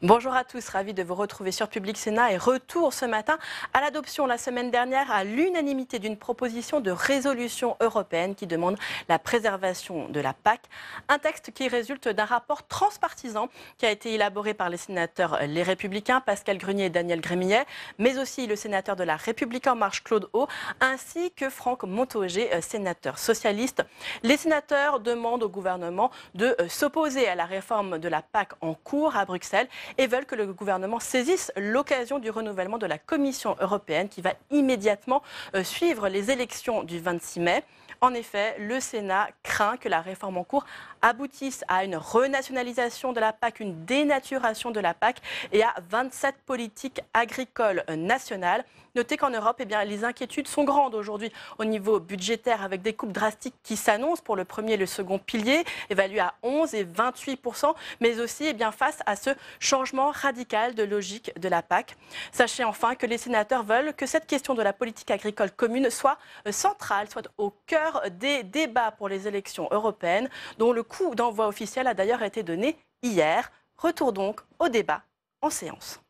Bonjour à tous, ravi de vous retrouver sur Public Sénat et retour ce matin à l'adoption la semaine dernière à l'unanimité d'une proposition de résolution européenne qui demande la préservation de la PAC. Un texte qui résulte d'un rapport transpartisan qui a été élaboré par les sénateurs Les Républicains, Pascal Gruny et Daniel Gremillet, mais aussi le sénateur de la République En Marche, Claude Haut, ainsi que Franck Montaugé, sénateur socialiste. Les sénateurs demandent au gouvernement de s'opposer à la réforme de la PAC en cours à Bruxelles et veulent que le gouvernement saisisse l'occasion du renouvellement de la Commission européenne qui va immédiatement suivre les élections du 26 mai. En effet, le Sénat craint que la réforme en cours aboutisse à une renationalisation de la PAC, une dénaturation de la PAC et à 27 politiques agricoles nationales. Notez qu'en Europe, les inquiétudes sont grandes aujourd'hui au niveau budgétaire avec des coupes drastiques qui s'annoncent pour le premier et le second pilier, évalués à 11 et 28%, mais aussi face à ce changement radical de logique de la PAC. Sachez enfin que les sénateurs veulent que cette question de la politique agricole commune soit centrale, soit au cœur des débats pour les élections européennes, dont le coup d'envoi officiel a d'ailleurs été donné hier. Retour donc au débat en séance.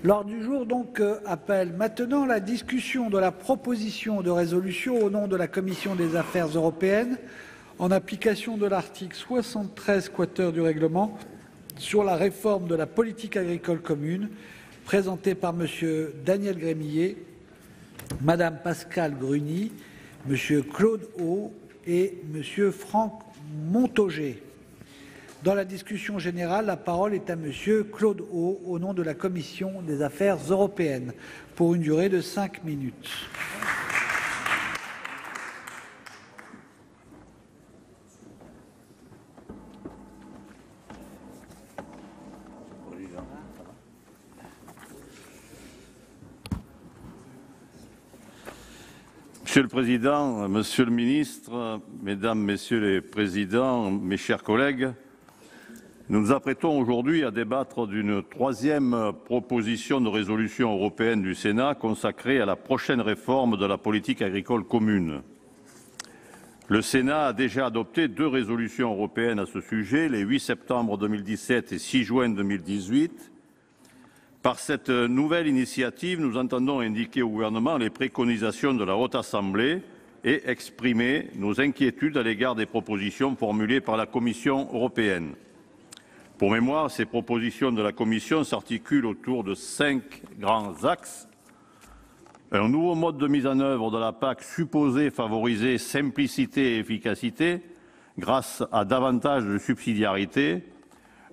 L'ordre du jour appelle maintenant la discussion de la proposition de résolution au nom de la Commission des affaires européennes en application de l'article 73 quater du règlement sur la réforme de la politique agricole commune, présentée par M. Daniel Gremillet, Mme Pascal Gruny, M. Claude Haut et M. Franck Montaugé. Dans la discussion générale, la parole est à M. Claude Haut, au nom de la Commission des affaires européennes, pour une durée de 5 minutes. Monsieur le Président, Monsieur le Ministre, Mesdames, Messieurs les Présidents, mes chers collègues, nous nous apprêtons aujourd'hui à débattre d'une troisième proposition de résolution européenne du Sénat consacrée à la prochaine réforme de la politique agricole commune. Le Sénat a déjà adopté 2 résolutions européennes à ce sujet, les 8 septembre 2017 et 6 juin 2018. Par cette nouvelle initiative, nous entendons indiquer au gouvernement les préconisations de la Haute Assemblée et exprimer nos inquiétudes à l'égard des propositions formulées par la Commission européenne. Pour mémoire, ces propositions de la Commission s'articulent autour de 5 grands axes. Un nouveau mode de mise en œuvre de la PAC supposé favoriser simplicité et efficacité grâce à davantage de subsidiarité,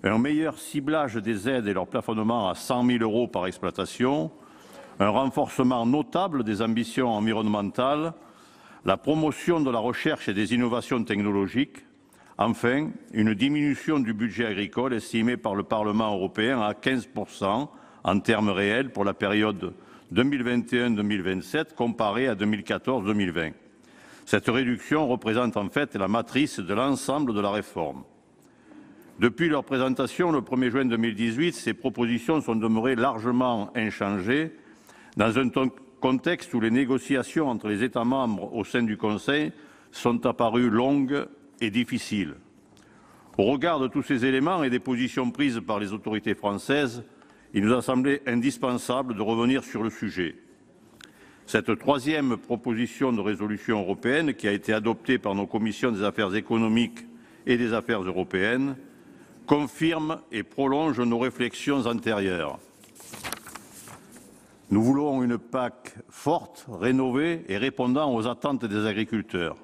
un meilleur ciblage des aides et leur plafonnement à 100 000 € par exploitation, un renforcement notable des ambitions environnementales, la promotion de la recherche et des innovations technologiques, enfin, une diminution du budget agricole estimé par le Parlement européen à 15% en termes réels pour la période 2021-2027 comparée à 2014-2020. Cette réduction représente en fait la matrice de l'ensemble de la réforme. Depuis leur présentation le 1er juin 2018, ces propositions sont demeurées largement inchangées dans un contexte où les négociations entre les États membres au sein du Conseil sont apparues longues et difficiles. Au regard de tous ces éléments et des positions prises par les autorités françaises, il nous a semblé indispensable de revenir sur le sujet. Cette troisième proposition de résolution européenne, qui a été adoptée par nos commissions des affaires économiques et des affaires européennes, confirme et prolonge nos réflexions antérieures. Nous voulons une PAC forte, rénovée et répondant aux attentes des agriculteurs.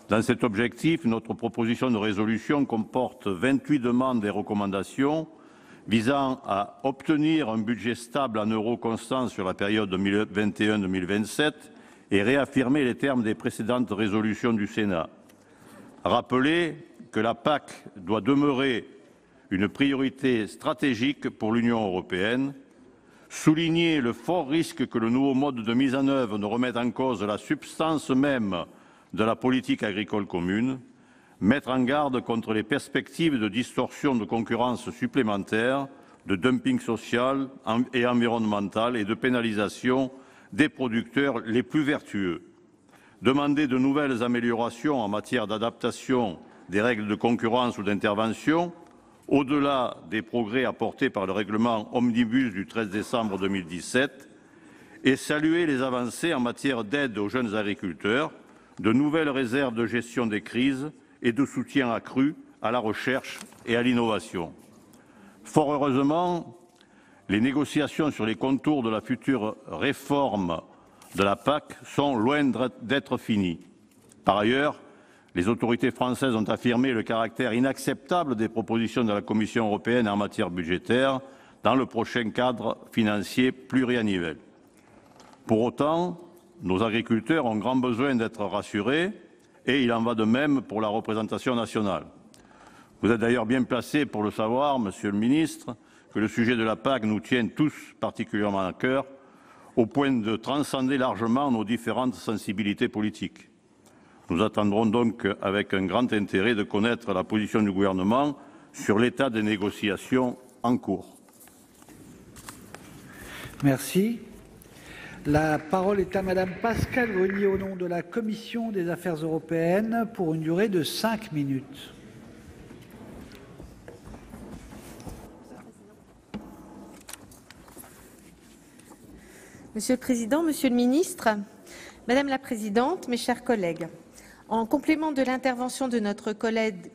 Dans cet objectif, notre proposition de résolution comporte 28 demandes et recommandations visant à obtenir un budget stable en euros constants sur la période 2021-2027 et réaffirmer les termes des précédentes résolutions du Sénat. Rappeler que la PAC doit demeurer une priorité stratégique pour l'Union européenne, souligner le fort risque que le nouveau mode de mise en œuvre ne remette en cause la substance même de la politique agricole commune, mettre en garde contre les perspectives de distorsion de concurrence supplémentaires, de dumping social et environnemental et de pénalisation des producteurs les plus vertueux, demander de nouvelles améliorations en matière d'adaptation des règles de concurrence ou d'intervention au-delà des progrès apportés par le règlement Omnibus du 13 décembre 2017, et saluer les avancées en matière d'aide aux jeunes agriculteurs, de nouvelles réserves de gestion des crises et de soutien accru à la recherche et à l'innovation. Fort heureusement, les négociations sur les contours de la future réforme de la PAC sont loin d'être finies. Par ailleurs, les autorités françaises ont affirmé le caractère inacceptable des propositions de la Commission européenne en matière budgétaire dans le prochain cadre financier pluriannuel. Pour autant, nos agriculteurs ont grand besoin d'être rassurés et il en va de même pour la représentation nationale. Vous êtes d'ailleurs bien placé pour le savoir, Monsieur le Ministre, que le sujet de la PAC nous tient tous particulièrement à cœur, au point de transcender largement nos différentes sensibilités politiques. Nous attendrons donc avec un grand intérêt de connaître la position du gouvernement sur l'état des négociations en cours. Merci. La parole est à Madame Pascale Gruny au nom de la Commission des Affaires européennes pour une durée de 5 minutes. Monsieur le Président, Monsieur le Ministre, Madame la Présidente, mes chers collègues, en complément de l'intervention de notre collègue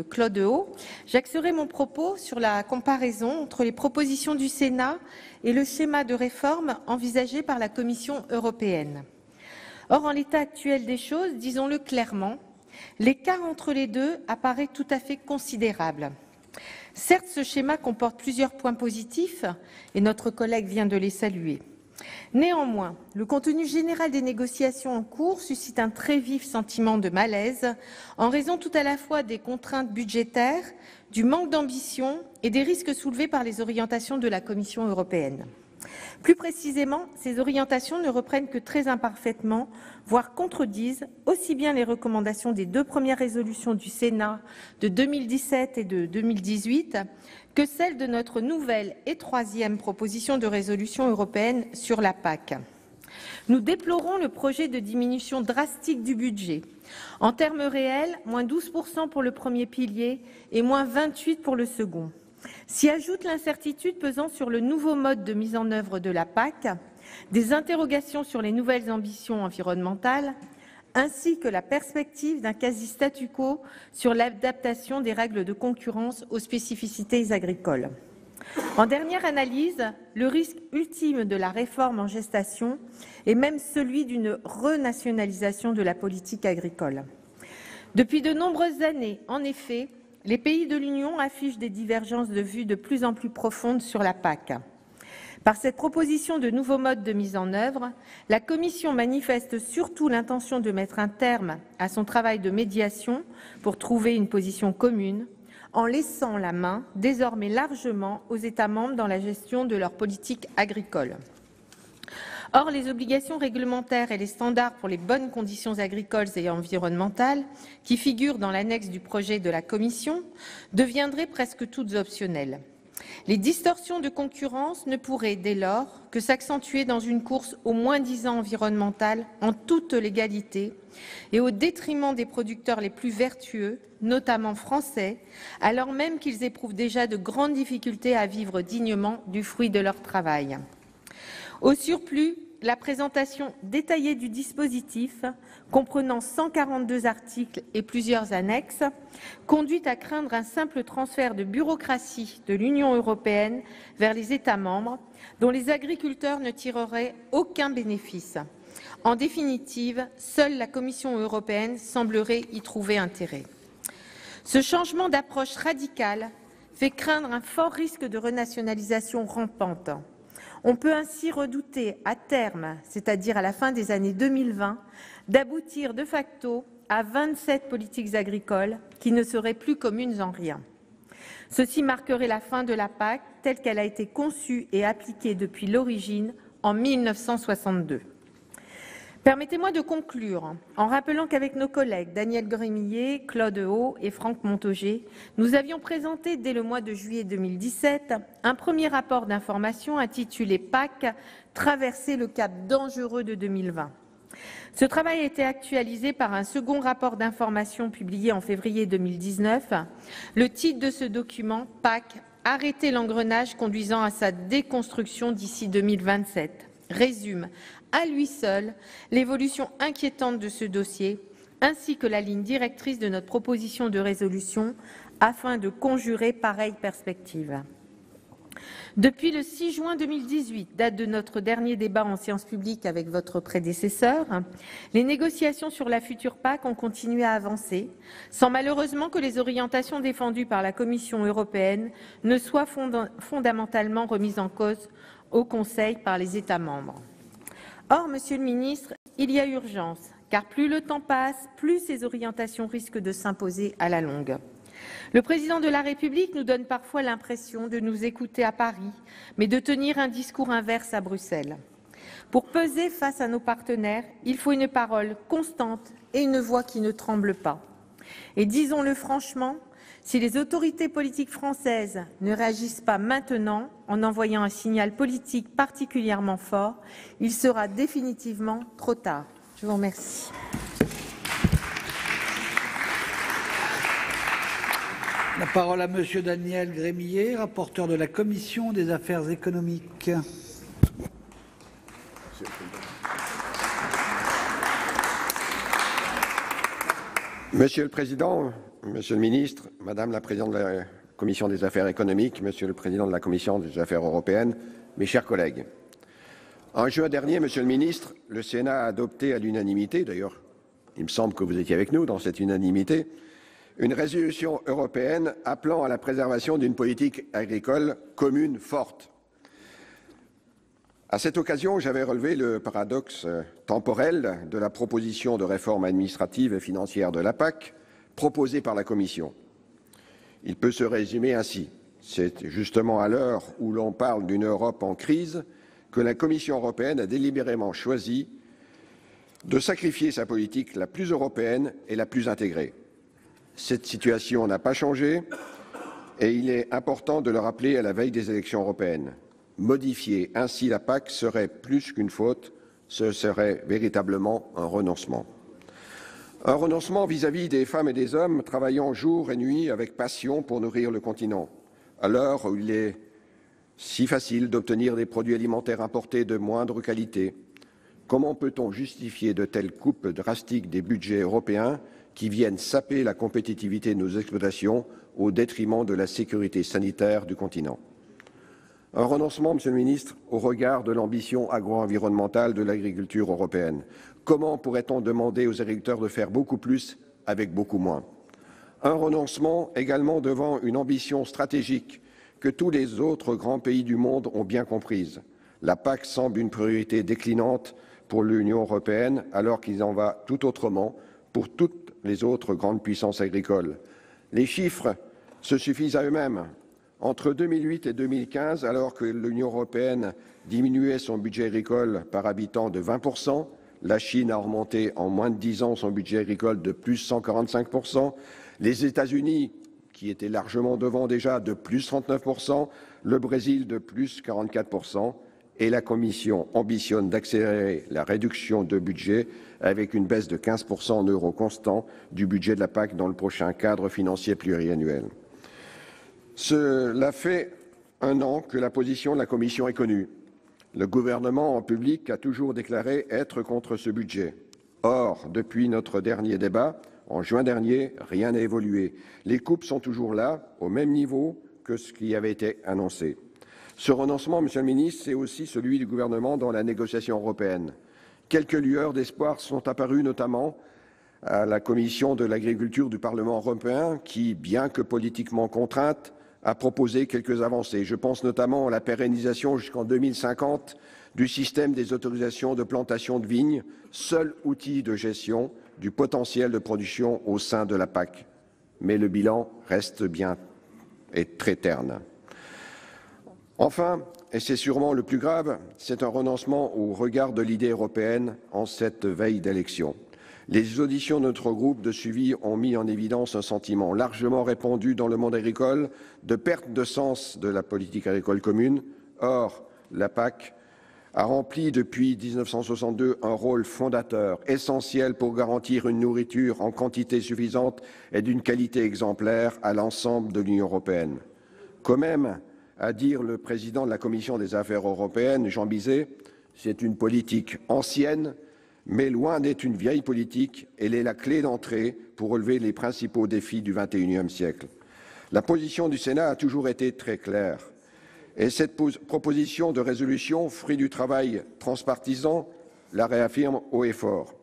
Claude Haut, j'axerai mon propos sur la comparaison entre les propositions du Sénat et le schéma de réforme envisagé par la Commission européenne. Or, en l'état actuel des choses, disons-le clairement, l'écart entre les deux apparaît tout à fait considérable. Certes, ce schéma comporte plusieurs points positifs et notre collègue vient de les saluer. Néanmoins, le contenu général des négociations en cours suscite un très vif sentiment de malaise en raison tout à la fois des contraintes budgétaires, du manque d'ambition et des risques soulevés par les orientations de la Commission européenne. Plus précisément, ces orientations ne reprennent que très imparfaitement, voire contredisent aussi bien les recommandations des deux premières résolutions du Sénat de 2017 et de 2018 que celles de notre nouvelle et troisième proposition de résolution européenne sur la PAC. Nous déplorons le projet de diminution drastique du budget. En termes réels, moins 12% pour le premier pilier et moins 28% pour le second. S'y ajoute l'incertitude pesant sur le nouveau mode de mise en œuvre de la PAC, des interrogations sur les nouvelles ambitions environnementales, ainsi que la perspective d'un quasi-statu quo sur l'adaptation des règles de concurrence aux spécificités agricoles. En dernière analyse, le risque ultime de la réforme en gestation est même celui d'une renationalisation de la politique agricole. Depuis de nombreuses années, en effet, les pays de l'Union affichent des divergences de vues de plus en plus profondes sur la PAC. Par cette proposition de nouveau mode de mise en œuvre, la Commission manifeste surtout l'intention de mettre un terme à son travail de médiation pour trouver une position commune, en laissant la main désormais largement aux États membres dans la gestion de leur politique agricole. Or, les obligations réglementaires et les standards pour les bonnes conditions agricoles et environnementales, qui figurent dans l'annexe du projet de la Commission, deviendraient presque toutes optionnelles. Les distorsions de concurrence ne pourraient, dès lors, que s'accentuer dans une course au moins-disant environnemental en toute légalité et au détriment des producteurs les plus vertueux, notamment français, alors même qu'ils éprouvent déjà de grandes difficultés à vivre dignement du fruit de leur travail. Au surplus, la présentation détaillée du dispositif, comprenant 142 articles et plusieurs annexes, conduit à craindre un simple transfert de bureaucratie de l'Union européenne vers les États membres, dont les agriculteurs ne tireraient aucun bénéfice. En définitive, seule la Commission européenne semblerait y trouver intérêt. Ce changement d'approche radicale fait craindre un fort risque de renationalisation rampante. On peut ainsi redouter à terme, c'est-à-dire à la fin des années 2020, d'aboutir de facto à 27 politiques agricoles qui ne seraient plus communes en rien. Ceci marquerait la fin de la PAC telle qu'elle a été conçue et appliquée depuis l'origine en 1962. Permettez-moi de conclure en rappelant qu'avec nos collègues Daniel Gremillet, Claude Haut et Franck Montaugé, nous avions présenté dès le mois de juillet 2017 un premier rapport d'information intitulé PAC, traverser le cap dangereux de 2020. Ce travail a été actualisé par un second rapport d'information publié en février 2019. Le titre de ce document, PAC, arrêter l'engrenage conduisant à sa déconstruction d'ici 2027, résume à lui seul l'évolution inquiétante de ce dossier, ainsi que la ligne directrice de notre proposition de résolution afin de conjurer pareille perspective. Depuis le 6 juin 2018, date de notre dernier débat en séance publique avec votre prédécesseur, les négociations sur la future PAC ont continué à avancer, sans malheureusement que les orientations défendues par la Commission européenne ne soient fondamentalement remises en cause au Conseil par les États membres. Or, Monsieur le Ministre, il y a urgence, car plus le temps passe, plus ces orientations risquent de s'imposer à la longue. Le président de la République nous donne parfois l'impression de nous écouter à Paris, mais de tenir un discours inverse à Bruxelles. Pour peser face à nos partenaires, il faut une parole constante et une voix qui ne tremble pas. Et disons-le franchement, si les autorités politiques françaises ne réagissent pas maintenant en envoyant un signal politique particulièrement fort, il sera définitivement trop tard. Je vous remercie. La parole à Monsieur Daniel Gremillet, rapporteur de la Commission des affaires économiques. Monsieur le Président, Monsieur le Ministre, Madame la Présidente de la Commission des affaires économiques, Monsieur le Président de la Commission des affaires européennes, mes chers collègues. En juin dernier, Monsieur le Ministre, le Sénat a adopté à l'unanimité, d'ailleurs, il me semble que vous étiez avec nous dans cette unanimité, une résolution européenne appelant à la préservation d'une politique agricole commune forte. À cette occasion, j'avais relevé le paradoxe temporel de la proposition de réforme administrative et financière de la PAC proposée par la Commission. Il peut se résumer ainsi. C'est justement à l'heure où l'on parle d'une Europe en crise que la Commission européenne a délibérément choisi de sacrifier sa politique la plus européenne et la plus intégrée. Cette situation n'a pas changé et il est important de le rappeler à la veille des élections européennes. Modifier ainsi la PAC serait plus qu'une faute, ce serait véritablement un renoncement. Un renoncement vis-à-vis des femmes et des hommes travaillant jour et nuit avec passion pour nourrir le continent, à l'heure où il est si facile d'obtenir des produits alimentaires importés de moindre qualité. Comment peut-on justifier de telles coupes drastiques des budgets européens qui viennent saper la compétitivité de nos exploitations au détriment de la sécurité sanitaire du continent? Un renoncement, Monsieur le Ministre, au regard de l'ambition agro-environnementale de l'agriculture européenne. Comment pourrait-on demander aux agriculteurs de faire beaucoup plus avec beaucoup moins? Un renoncement également devant une ambition stratégique que tous les autres grands pays du monde ont bien comprise. La PAC semble une priorité déclinante pour l'Union européenne, alors qu'il en va tout autrement pour toutes les autres grandes puissances agricoles. Les chiffres se suffisent à eux-mêmes. Entre 2008 et 2015, alors que l'Union européenne diminuait son budget agricole par habitant de 20%, la Chine a remonté en moins de 10 ans son budget agricole de plus 145%, les États-Unis, qui étaient largement devant déjà, de plus 39%, le Brésil de plus 44%, et la Commission ambitionne d'accélérer la réduction de budget avec une baisse de 15% en euros constants du budget de la PAC dans le prochain cadre financier pluriannuel. Cela fait un an que la position de la Commission est connue. Le gouvernement en public a toujours déclaré être contre ce budget. Or, depuis notre dernier débat, en juin dernier, rien n'a évolué. Les coupes sont toujours là, au même niveau que ce qui avait été annoncé. Ce renoncement, Monsieur le Ministre, c'est aussi celui du gouvernement dans la négociation européenne. Quelques lueurs d'espoir sont apparues notamment à la Commission de l'agriculture du Parlement européen qui, bien que politiquement contrainte, a proposé quelques avancées. Je pense notamment à la pérennisation jusqu'en 2050 du système des autorisations de plantation de vignes, seul outil de gestion du potentiel de production au sein de la PAC. Mais le bilan reste bien et très terne. Enfin, et c'est sûrement le plus grave, c'est un renoncement au regard de l'idée européenne en cette veille d'élection. Les auditions de notre groupe de suivi ont mis en évidence un sentiment largement répandu dans le monde agricole de perte de sens de la politique agricole commune. Or, la PAC a rempli depuis 1962 un rôle fondateur, essentiel pour garantir une nourriture en quantité suffisante et d'une qualité exemplaire à l'ensemble de l'Union européenne. Quand même, à dire le président de la Commission des affaires européennes, Jean Bizet, c'est une politique ancienne, mais loin d'être une vieille politique, elle est la clé d'entrée pour relever les principaux défis du XXIe siècle. La position du Sénat a toujours été très claire. Et cette proposition de résolution, fruit du travail transpartisan, la réaffirme haut et fort.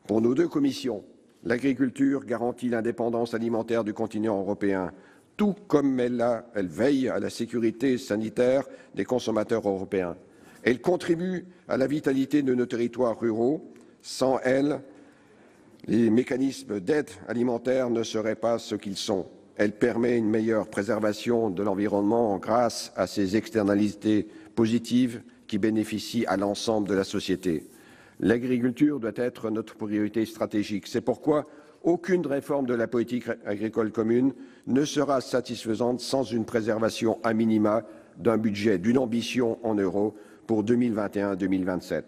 Pour nos deux commissions, l'agriculture garantit l'indépendance alimentaire du continent européen, tout comme elle veille à la sécurité sanitaire des consommateurs européens. Elle contribue à la vitalité de nos territoires ruraux. Sans elle, les mécanismes d'aide alimentaire ne seraient pas ce qu'ils sont. Elle permet une meilleure préservation de l'environnement grâce à ses externalités positives qui bénéficient à l'ensemble de la société. L'agriculture doit être notre priorité stratégique. C'est pourquoi aucune réforme de la politique agricole commune ne sera satisfaisante sans une préservation a minima d'un budget, d'une ambition en euros pour 2021-2027.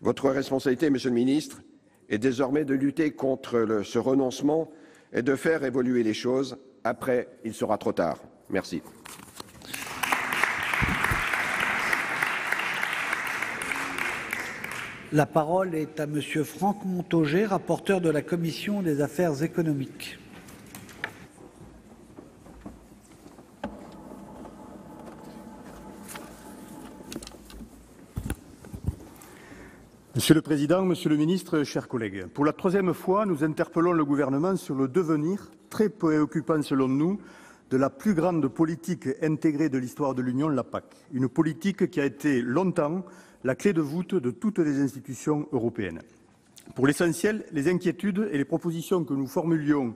Votre responsabilité, Monsieur le Ministre, est désormais de lutter contre ce renoncement et de faire évoluer les choses. Après, il sera trop tard. Merci. La parole est à Monsieur Franck Montaugé, rapporteur de la Commission des affaires économiques. Monsieur le Président, Monsieur le Ministre, chers collègues, pour la troisième fois, nous interpellons le gouvernement sur le devenir, très préoccupant selon nous, de la plus grande politique intégrée de l'histoire de l'Union, la PAC. Une politique qui a été longtemps la clé de voûte de toutes les institutions européennes. Pour l'essentiel, les inquiétudes et les propositions que nous formulions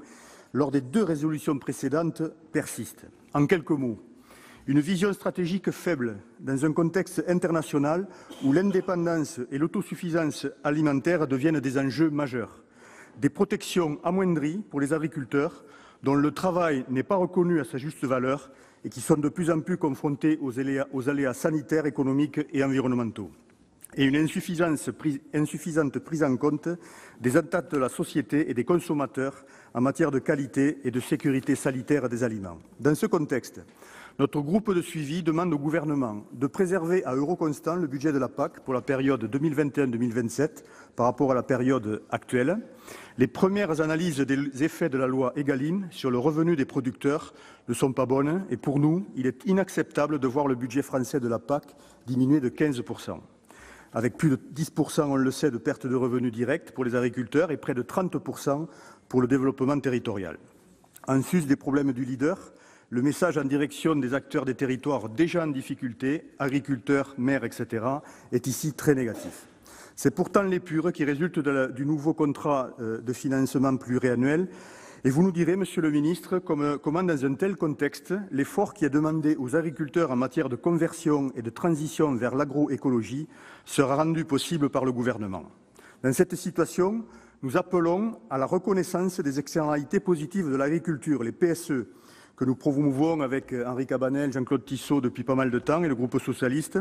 lors des deux résolutions précédentes persistent. En quelques mots, une vision stratégique faible dans un contexte international où l'indépendance et l'autosuffisance alimentaire deviennent des enjeux majeurs. Des protections amoindries pour les agriculteurs dont le travail n'est pas reconnu à sa juste valeur et qui sont de plus en plus confrontés aux aléas sanitaires, économiques et environnementaux. Et une insuffisante prise en compte des attentes de la société et des consommateurs en matière de qualité et de sécurité sanitaire des aliments. Dans ce contexte, notre groupe de suivi demande au gouvernement de préserver à euro constant le budget de la PAC pour la période 2021-2027 par rapport à la période actuelle. Les premières analyses des effets de la loi Egalim sur le revenu des producteurs ne sont pas bonnes et pour nous, il est inacceptable de voir le budget français de la PAC diminuer de 15%. Avec plus de 10%, on le sait, de perte de revenus directs pour les agriculteurs et près de 30% pour le développement territorial. En sus des problèmes du leader, le message en direction des acteurs des territoires déjà en difficulté, agriculteurs, maires, etc., est ici très négatif. C'est pourtant l'épure qui résulte du nouveau contrat de financement pluriannuel. Et vous nous direz, Monsieur le Ministre, comment dans un tel contexte, l'effort qui est demandé aux agriculteurs en matière de conversion et de transition vers l'agroécologie sera rendu possible par le gouvernement. Dans cette situation, nous appelons à la reconnaissance des externalités positives de l'agriculture, les PSE, que nous promouvons avec Henri Cabanel, Jean-Claude Tissot depuis pas mal de temps et le groupe socialiste.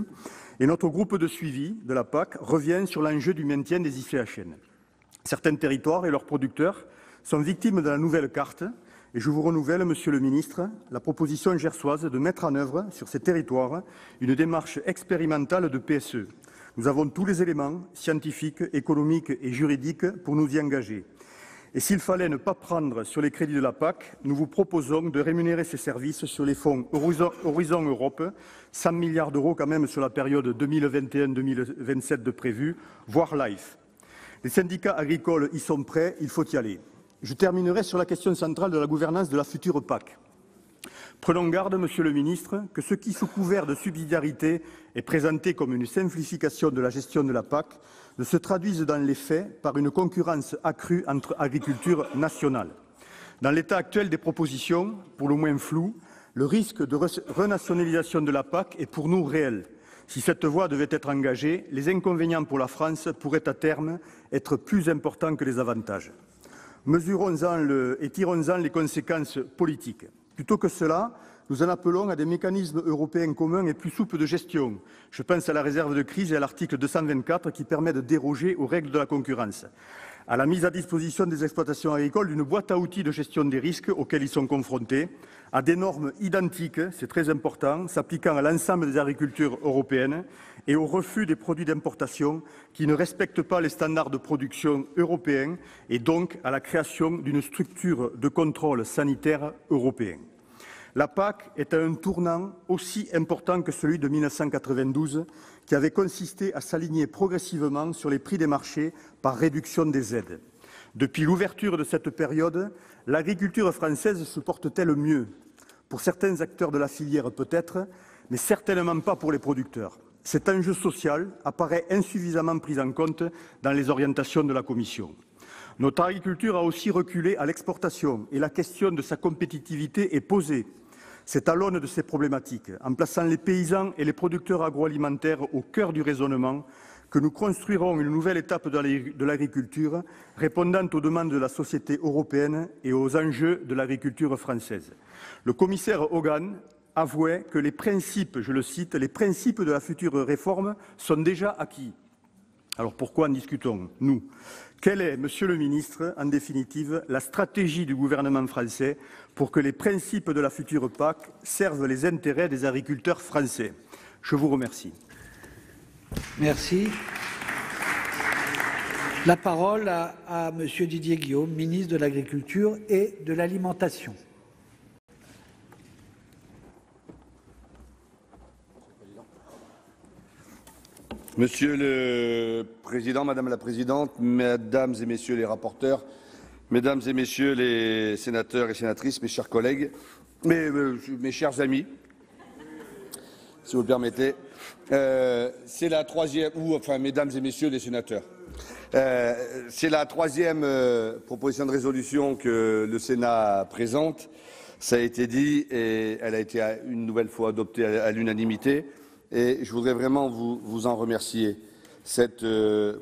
Et notre groupe de suivi de la PAC revient sur l'enjeu du maintien des ICHN. Certains territoires et leurs producteurs sont victimes de la nouvelle carte et je vous renouvelle, Monsieur le Ministre, la proposition gersoise de mettre en œuvre sur ces territoires une démarche expérimentale de PSE. Nous avons tous les éléments scientifiques, économiques et juridiques pour nous y engager. Et s'il fallait ne pas prendre sur les crédits de la PAC, nous vous proposons de rémunérer ces services sur les fonds Horizon Europe, 100 milliards d'euros quand même sur la période 2021-2027 de prévu, voire LIFE. Les syndicats agricoles y sont prêts, il faut y aller. Je terminerai sur la question centrale de la gouvernance de la future PAC. Prenons garde, Monsieur le Ministre, que ce qui, sous couvert de subsidiarité, est présenté comme une simplification de la gestion de la PAC, ne se traduise dans les faits par une concurrence accrue entre agriculture nationale. Dans l'état actuel des propositions, pour le moins floues, le risque de renationalisation de la PAC est pour nous réel. Si cette voie devait être engagée, les inconvénients pour la France pourraient à terme être plus importants que les avantages. Mesurons-en et tirons-en les conséquences politiques. Plutôt que cela, nous en appelons à des mécanismes européens communs et plus souples de gestion. Je pense à la réserve de crise et à l'article 224 qui permet de déroger aux règles de la concurrence, à la mise à disposition des exploitations agricoles d'une boîte à outils de gestion des risques auxquels ils sont confrontés, à des normes identiques, c'est très important, s'appliquant à l'ensemble des agricultures européennes et au refus des produits d'importation qui ne respectent pas les standards de production européens et donc à la création d'une structure de contrôle sanitaire européen. La PAC est à un tournant aussi important que celui de 1992, qui avait consisté à s'aligner progressivement sur les prix des marchés par réduction des aides. Depuis l'ouverture de cette période, l'agriculture française se porte-t-elle mieux? Pour certains acteurs de la filière peut-être, mais certainement pas pour les producteurs. Cet enjeu social apparaît insuffisamment pris en compte dans les orientations de la Commission. Notre agriculture a aussi reculé à l'exportation et la question de sa compétitivité est posée. C'est à l'aune de ces problématiques, en plaçant les paysans et les producteurs agroalimentaires au cœur du raisonnement, que nous construirons une nouvelle étape de l'agriculture, répondant aux demandes de la société européenne et aux enjeux de l'agriculture française. Le commissaire Hogan avouait que les principes, je le cite, les principes de la future réforme sont déjà acquis. Alors pourquoi en discutons-nous? Quelle est, Monsieur le Ministre, en définitive, la stratégie du gouvernement français pour que les principes de la future PAC servent les intérêts des agriculteurs français? Je vous remercie. Merci. La parole à Monsieur Didier Guillaume, ministre de l'Agriculture et de l'Alimentation. Monsieur le Président, Madame la Présidente, Mesdames et Messieurs les rapporteurs, Mesdames et Messieurs les sénateurs et sénatrices, mes chers collègues, mes chers amis, si vous le permettez, c'est la troisième, Mesdames et Messieurs les sénateurs, c'est la troisième proposition de résolution que le Sénat présente. Ça a été dit et elle a été une nouvelle fois adoptée à l'unanimité. Et je voudrais vraiment vous en remercier. Cette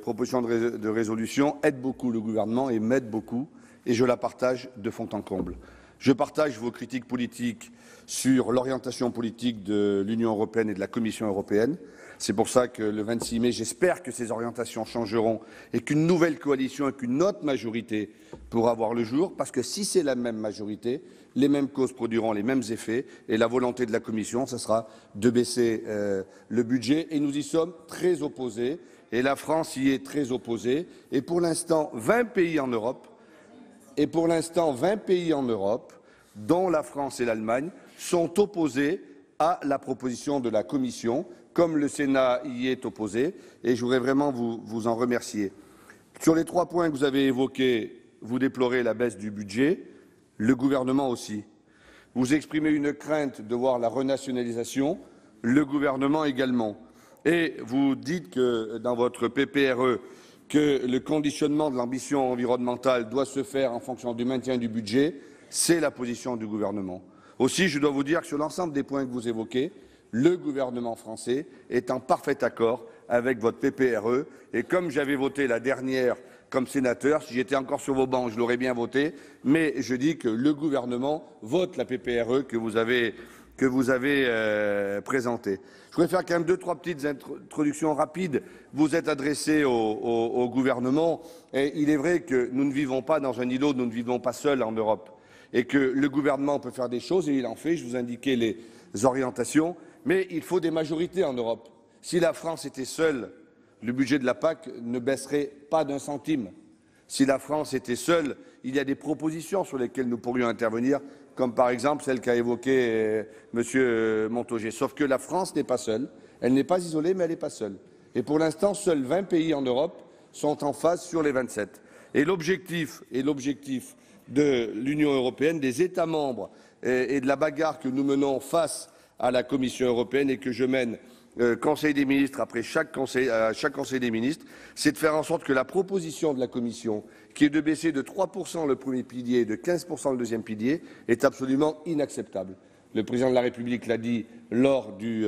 proposition de résolution aide beaucoup le gouvernement et m'aide beaucoup, et je la partage de fond en comble. Je partage vos critiques politiques sur l'orientation politique de l'Union européenne et de la Commission européenne. C'est pour ça que le 26 mai, j'espère que ces orientations changeront et qu'une nouvelle coalition et qu'une autre majorité pourra voir le jour, parce que si c'est la même majorité, les mêmes causes produiront les mêmes effets et la volonté de la Commission, ce sera de baisser le budget et nous y sommes très opposés et la France y est très opposée et pour l'instant 20 pays en Europe dont la France et l'Allemagne sont opposés à la proposition de la Commission, comme le Sénat y est opposé et je voudrais vraiment vous en remercier. Sur les 3 points que vous avez évoqués, vous déplorez la baisse du budget. Le gouvernement aussi. Vous exprimez une crainte de voir la renationalisation, le gouvernement également. Et vous dites que dans votre PPRE que le conditionnement de l'ambition environnementale doit se faire en fonction du maintien du budget, c'est la position du gouvernement. Aussi, je dois vous dire que sur l'ensemble des points que vous évoquez, le gouvernement français est en parfait accord avec votre PPRE. Et comme j'avais voté la dernière comme sénateur, si j'étais encore sur vos bancs, je l'aurais bien voté, mais je dis que le gouvernement vote la PPRE que vous avez présentée. Je voudrais faire quand même 2-3 petites introductions rapides. Vous êtes adressé au gouvernement et il est vrai que nous ne vivons pas dans un îlot, nous ne vivons pas seuls en Europe et que le gouvernement peut faire des choses et il en fait, je vous indiquais les orientations, mais il faut des majorités en Europe. Si la France était seule, le budget de la PAC ne baisserait pas d'1 centime. Si la France était seule, il y a des propositions sur lesquelles nous pourrions intervenir, comme par exemple celle qu'a évoquée M. Montaugé. Sauf que la France n'est pas seule, elle n'est pas isolée, mais elle n'est pas seule. Et pour l'instant, seuls 20 pays en Europe sont en phase sur les 27. Et l'objectif de l'Union européenne, des États membres et de la bagarre que nous menons face à la Commission européenne et que je mène Conseil des ministres après chaque conseil des ministres, c'est de faire en sorte que la proposition de la Commission, qui est de baisser de 3% le premier pilier et de 15% le deuxième pilier, est absolument inacceptable. Le président de la République l'a dit lors du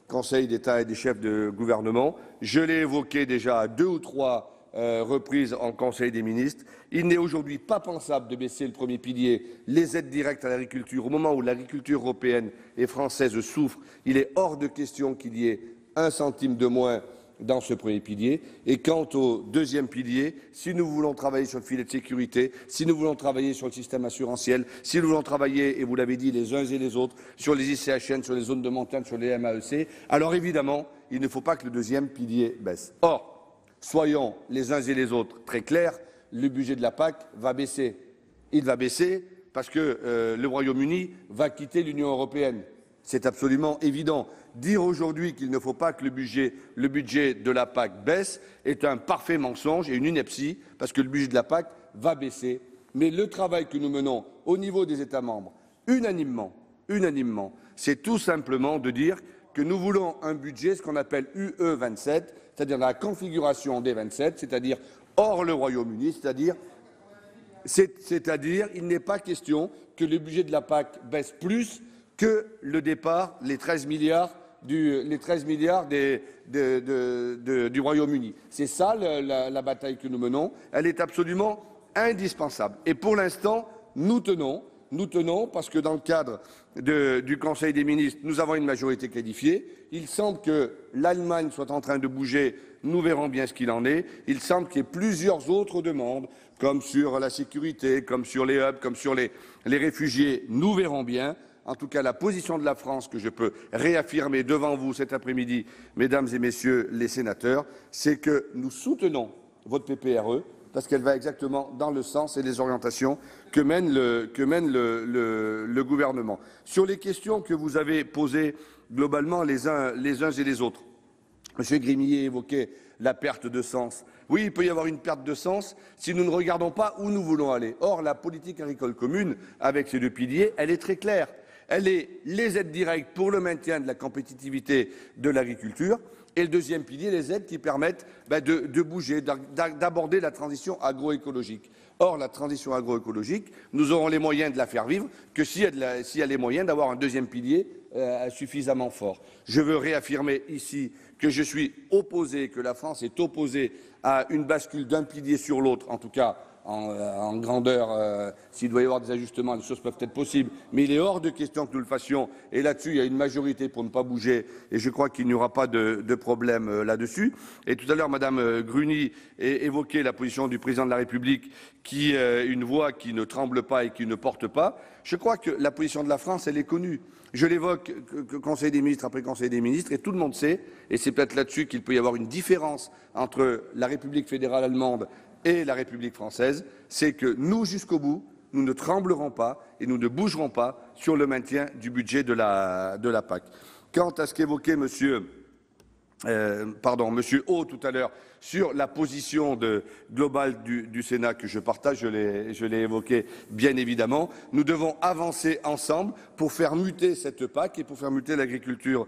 Conseil d'État et des chefs de gouvernement. Je l'ai évoqué déjà à 2 ou 3 reprise en Conseil des ministres. Il n'est aujourd'hui pas pensable de baisser le premier pilier, les aides directes à l'agriculture. Au moment où l'agriculture européenne et française souffre, il est hors de question qu'il y ait 1 centime de moins dans ce premier pilier. Et quant au deuxième pilier, si nous voulons travailler sur le filet de sécurité, si nous voulons travailler sur le système assurantiel, si nous voulons travailler, et vous l'avez dit les uns et les autres, sur les ICHN, sur les zones de montagne, sur les MAEC, alors évidemment, il ne faut pas que le deuxième pilier baisse. Or, soyons les uns et les autres très clairs, le budget de la PAC va baisser. Il va baisser parce que le Royaume-Uni va quitter l'Union européenne. C'est absolument évident. Dire aujourd'hui qu'il ne faut pas que le budget de la PAC baisse est un parfait mensonge et une ineptie, parce que le budget de la PAC va baisser. Mais le travail que nous menons au niveau des États membres, unanimement, c'est tout simplement de dire que nous voulons un budget, ce qu'on appelle UE 27, c'est-à-dire la configuration des 27, c'est-à-dire hors le Royaume-Uni, c'est-à-dire il n'est pas question que le budget de la PAC baisse plus que le départ, les 13 milliards du Royaume-Uni. C'est ça la bataille que nous menons. Elle est absolument indispensable. Et pour l'instant, nous tenons parce que dans le cadre du Conseil des ministres, nous avons une majorité qualifiée. Il semble que l'Allemagne soit en train de bouger. Nous verrons bien ce qu'il en est. Il semble qu'il y ait plusieurs autres demandes, comme sur la sécurité, comme sur les hubs, comme sur les réfugiés. Nous verrons bien. En tout cas, la position de la France, que je peux réaffirmer devant vous cet après-midi, mesdames et messieurs les sénateurs, c'est que nous soutenons votre PPRE, parce qu'elle va exactement dans le sens et les orientations que mène le gouvernement. Sur les questions que vous avez posées globalement les uns et les autres, M. Grimillet évoquait la perte de sens. Oui, il peut y avoir une perte de sens si nous ne regardons pas où nous voulons aller. Or, la politique agricole commune, avec ses 2 piliers, elle est très claire. Elle est les aides directes pour le maintien de la compétitivité de l'agriculture et le deuxième pilier, les aides qui permettent de bouger, d'aborder la transition agroécologique. Or, la transition agroécologique, nous aurons les moyens de la faire vivre que s'il y a les moyens d'avoir un deuxième pilier suffisamment fort. Je veux réaffirmer ici que je suis opposé, que la France est opposée à une bascule d'un pilier sur l'autre, en tout cas en grandeur. S'il doit y avoir des ajustements, les choses peuvent être possibles, mais il est hors de question que nous le fassions. Et là-dessus, il y a une majorité pour ne pas bouger, et je crois qu'il n'y aura pas de problème là-dessus. Et tout à l'heure, Madame Gruny évoquait la position du président de la République, qui est une voix qui ne tremble pas et qui ne porte pas. Je crois que la position de la France, elle est connue. Je l'évoque Conseil des ministres après Conseil des ministres, et tout le monde sait, et c'est peut-être là-dessus qu'il peut y avoir une différence entre la République fédérale allemande et la République française, c'est que nous, jusqu'au bout, nous ne tremblerons pas et nous ne bougerons pas sur le maintien du budget de la PAC. Quant à ce qu'évoquait Monsieur Haut tout à l'heure sur la position globale du Sénat que je partage, je l'ai évoqué bien évidemment, nous devons avancer ensemble pour faire muter cette PAC et pour faire muter l'agriculture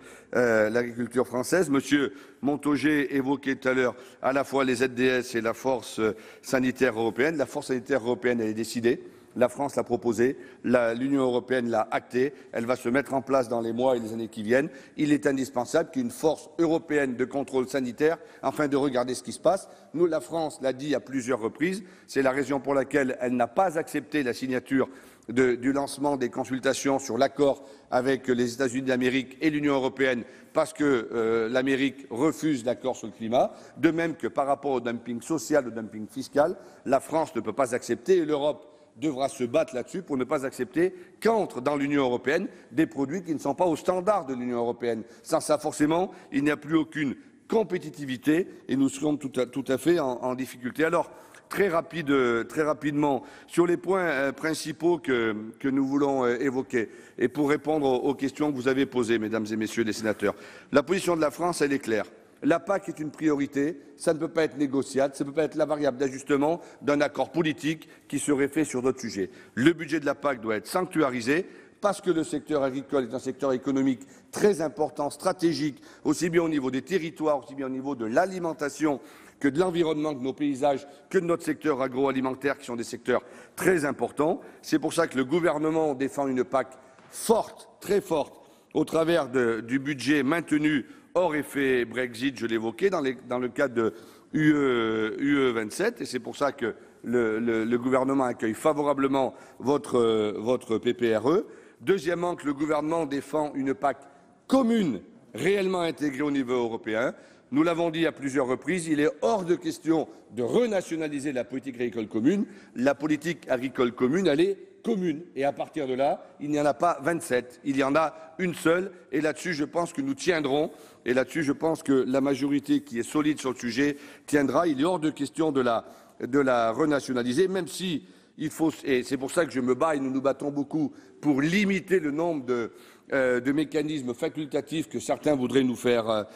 française. Monsieur Montaugé évoquait tout à l'heure à la fois les ZDS et la force sanitaire européenne. La force sanitaire européenne, elle est décidée. La France l'a proposé, l'Union européenne l'a acté, elle va se mettre en place dans les mois et les années qui viennent. Il est indispensable qu'il y ait une force européenne de contrôle sanitaire afin de regarder ce qui se passe. Nous, la France l'a dit à plusieurs reprises, c'est la raison pour laquelle elle n'a pas accepté la signature du lancement des consultations sur l'accord avec les États-Unis d'Amérique et l'Union européenne, parce que l'Amérique refuse l'accord sur le climat, de même que par rapport au dumping social, au dumping fiscal, la France ne peut pas accepter et l'Europe devra se battre là-dessus pour ne pas accepter qu'entrent dans l'Union européenne des produits qui ne sont pas aux standards de l'Union européenne. Sans ça, forcément, il n'y a plus aucune compétitivité et nous serons tout à fait en difficulté. Alors, très rapidement, sur les points principaux que nous voulons évoquer et pour répondre aux questions que vous avez posées, mesdames et messieurs les sénateurs, la position de la France, elle est claire. La PAC est une priorité, ça ne peut pas être négociable, ça ne peut pas être la variable d'ajustement d'un accord politique qui serait fait sur d'autres sujets. Le budget de la PAC doit être sanctuarisé parce que le secteur agricole est un secteur économique très important, stratégique, aussi bien au niveau des territoires, aussi bien au niveau de l'alimentation que de l'environnement, de nos paysages, que de notre secteur agroalimentaire, qui sont des secteurs très importants. C'est pour ça que le gouvernement défend une PAC forte, très forte, au travers du budget maintenu hors effet Brexit, je l'évoquais, dans le cadre UE 27, et c'est pour ça que le gouvernement accueille favorablement votre PPRE. Deuxièmement, que le gouvernement défend une PAC commune, réellement intégrée au niveau européen. Nous l'avons dit à plusieurs reprises, il est hors de question de renationaliser la politique agricole commune. La politique agricole commune, elle est commune. Et à partir de là, il n'y en a pas 27, il y en a une seule. Et là-dessus, je pense que nous tiendrons. Et là-dessus, je pense que la majorité qui est solide sur le sujet tiendra. Il est hors de question de la renationaliser, même si il faut, et c'est pour ça que je me bats et nous nous battons beaucoup pour limiter le nombre de mécanismes facultatifs que certains voudraient nous faire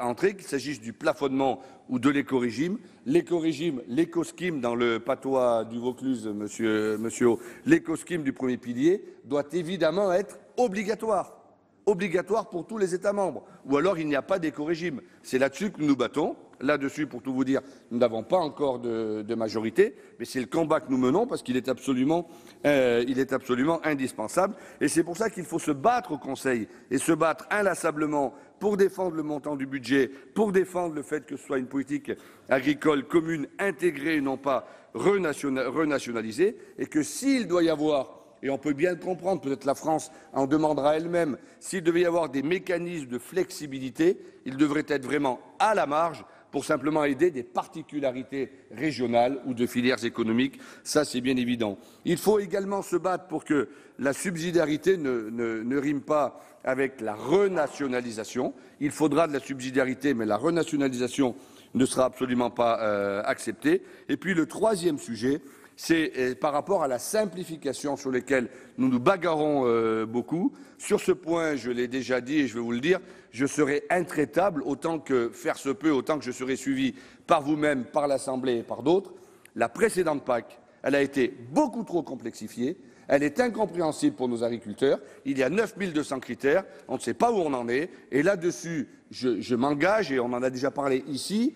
entrer, qu'il s'agisse du plafonnement ou de l'écorégime. L'écorégime, l'écoscheme dans le patois du Vaucluse, monsieur O, l'écoscheme du premier pilier doit évidemment être obligatoire pour tous les États membres, ou alors il n'y a pas d'écorégime. C'est là-dessus que nous nous battons. Là-dessus, pour tout vous dire, nous n'avons pas encore de majorité, mais c'est le combat que nous menons parce qu'il est absolument indispensable. Et c'est pour ça qu'il faut se battre au Conseil et se battre inlassablement pour défendre le montant du budget, pour défendre le fait que ce soit une politique agricole commune intégrée et non pas renationalisée, et que s'il doit y avoir, et on peut bien le comprendre, peut-être la France en demandera elle-même, s'il devait y avoir des mécanismes de flexibilité, ils devraient être vraiment à la marge pour simplement aider des particularités régionales ou de filières économiques. Ça, c'est bien évident. Il faut également se battre pour que la subsidiarité ne rime pas avec la renationalisation. Il faudra de la subsidiarité, mais la renationalisation ne sera absolument pas acceptée. Et puis le troisième sujet, c'est par rapport à la simplification sur laquelle nous nous bagarrons beaucoup. Sur ce point, je l'ai déjà dit et je vais vous le dire, je serai intraitable autant que faire se peut, autant que je serai suivi par vous-même, par l'Assemblée et par d'autres. La précédente PAC, elle a été beaucoup trop complexifiée, elle est incompréhensible pour nos agriculteurs, il y a 9200 critères, on ne sait pas où on en est, et là-dessus, je m'engage, et on en a déjà parlé ici,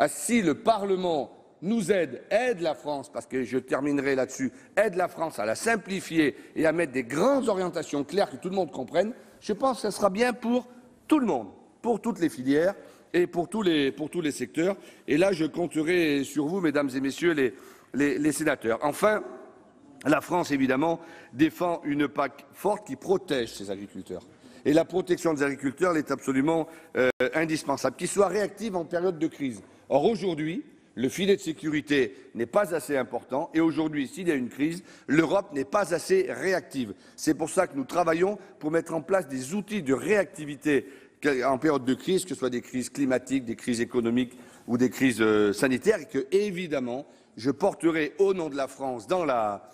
si le Parlement nous aide la France, parce que je terminerai là-dessus, aide la France à la simplifier et à mettre des grandes orientations claires que tout le monde comprenne, je pense que ce sera bien pour tout le monde, pour toutes les filières et pour tous les secteurs. Et là, je compterai sur vous, mesdames et messieurs les sénateurs. Enfin, la France, évidemment, défend une PAC forte qui protège ses agriculteurs. Et la protection des agriculteurs, elle est absolument indispensable, qu'ils soient réactifs en période de crise. Or, aujourd'hui, le filet de sécurité n'est pas assez important et aujourd'hui, s'il y a une crise, l'Europe n'est pas assez réactive. C'est pour ça que nous travaillons pour mettre en place des outils de réactivité en période de crise, que ce soit des crises climatiques, des crises économiques ou des crises sanitaires, et que, évidemment, je porterai au nom de la France dans la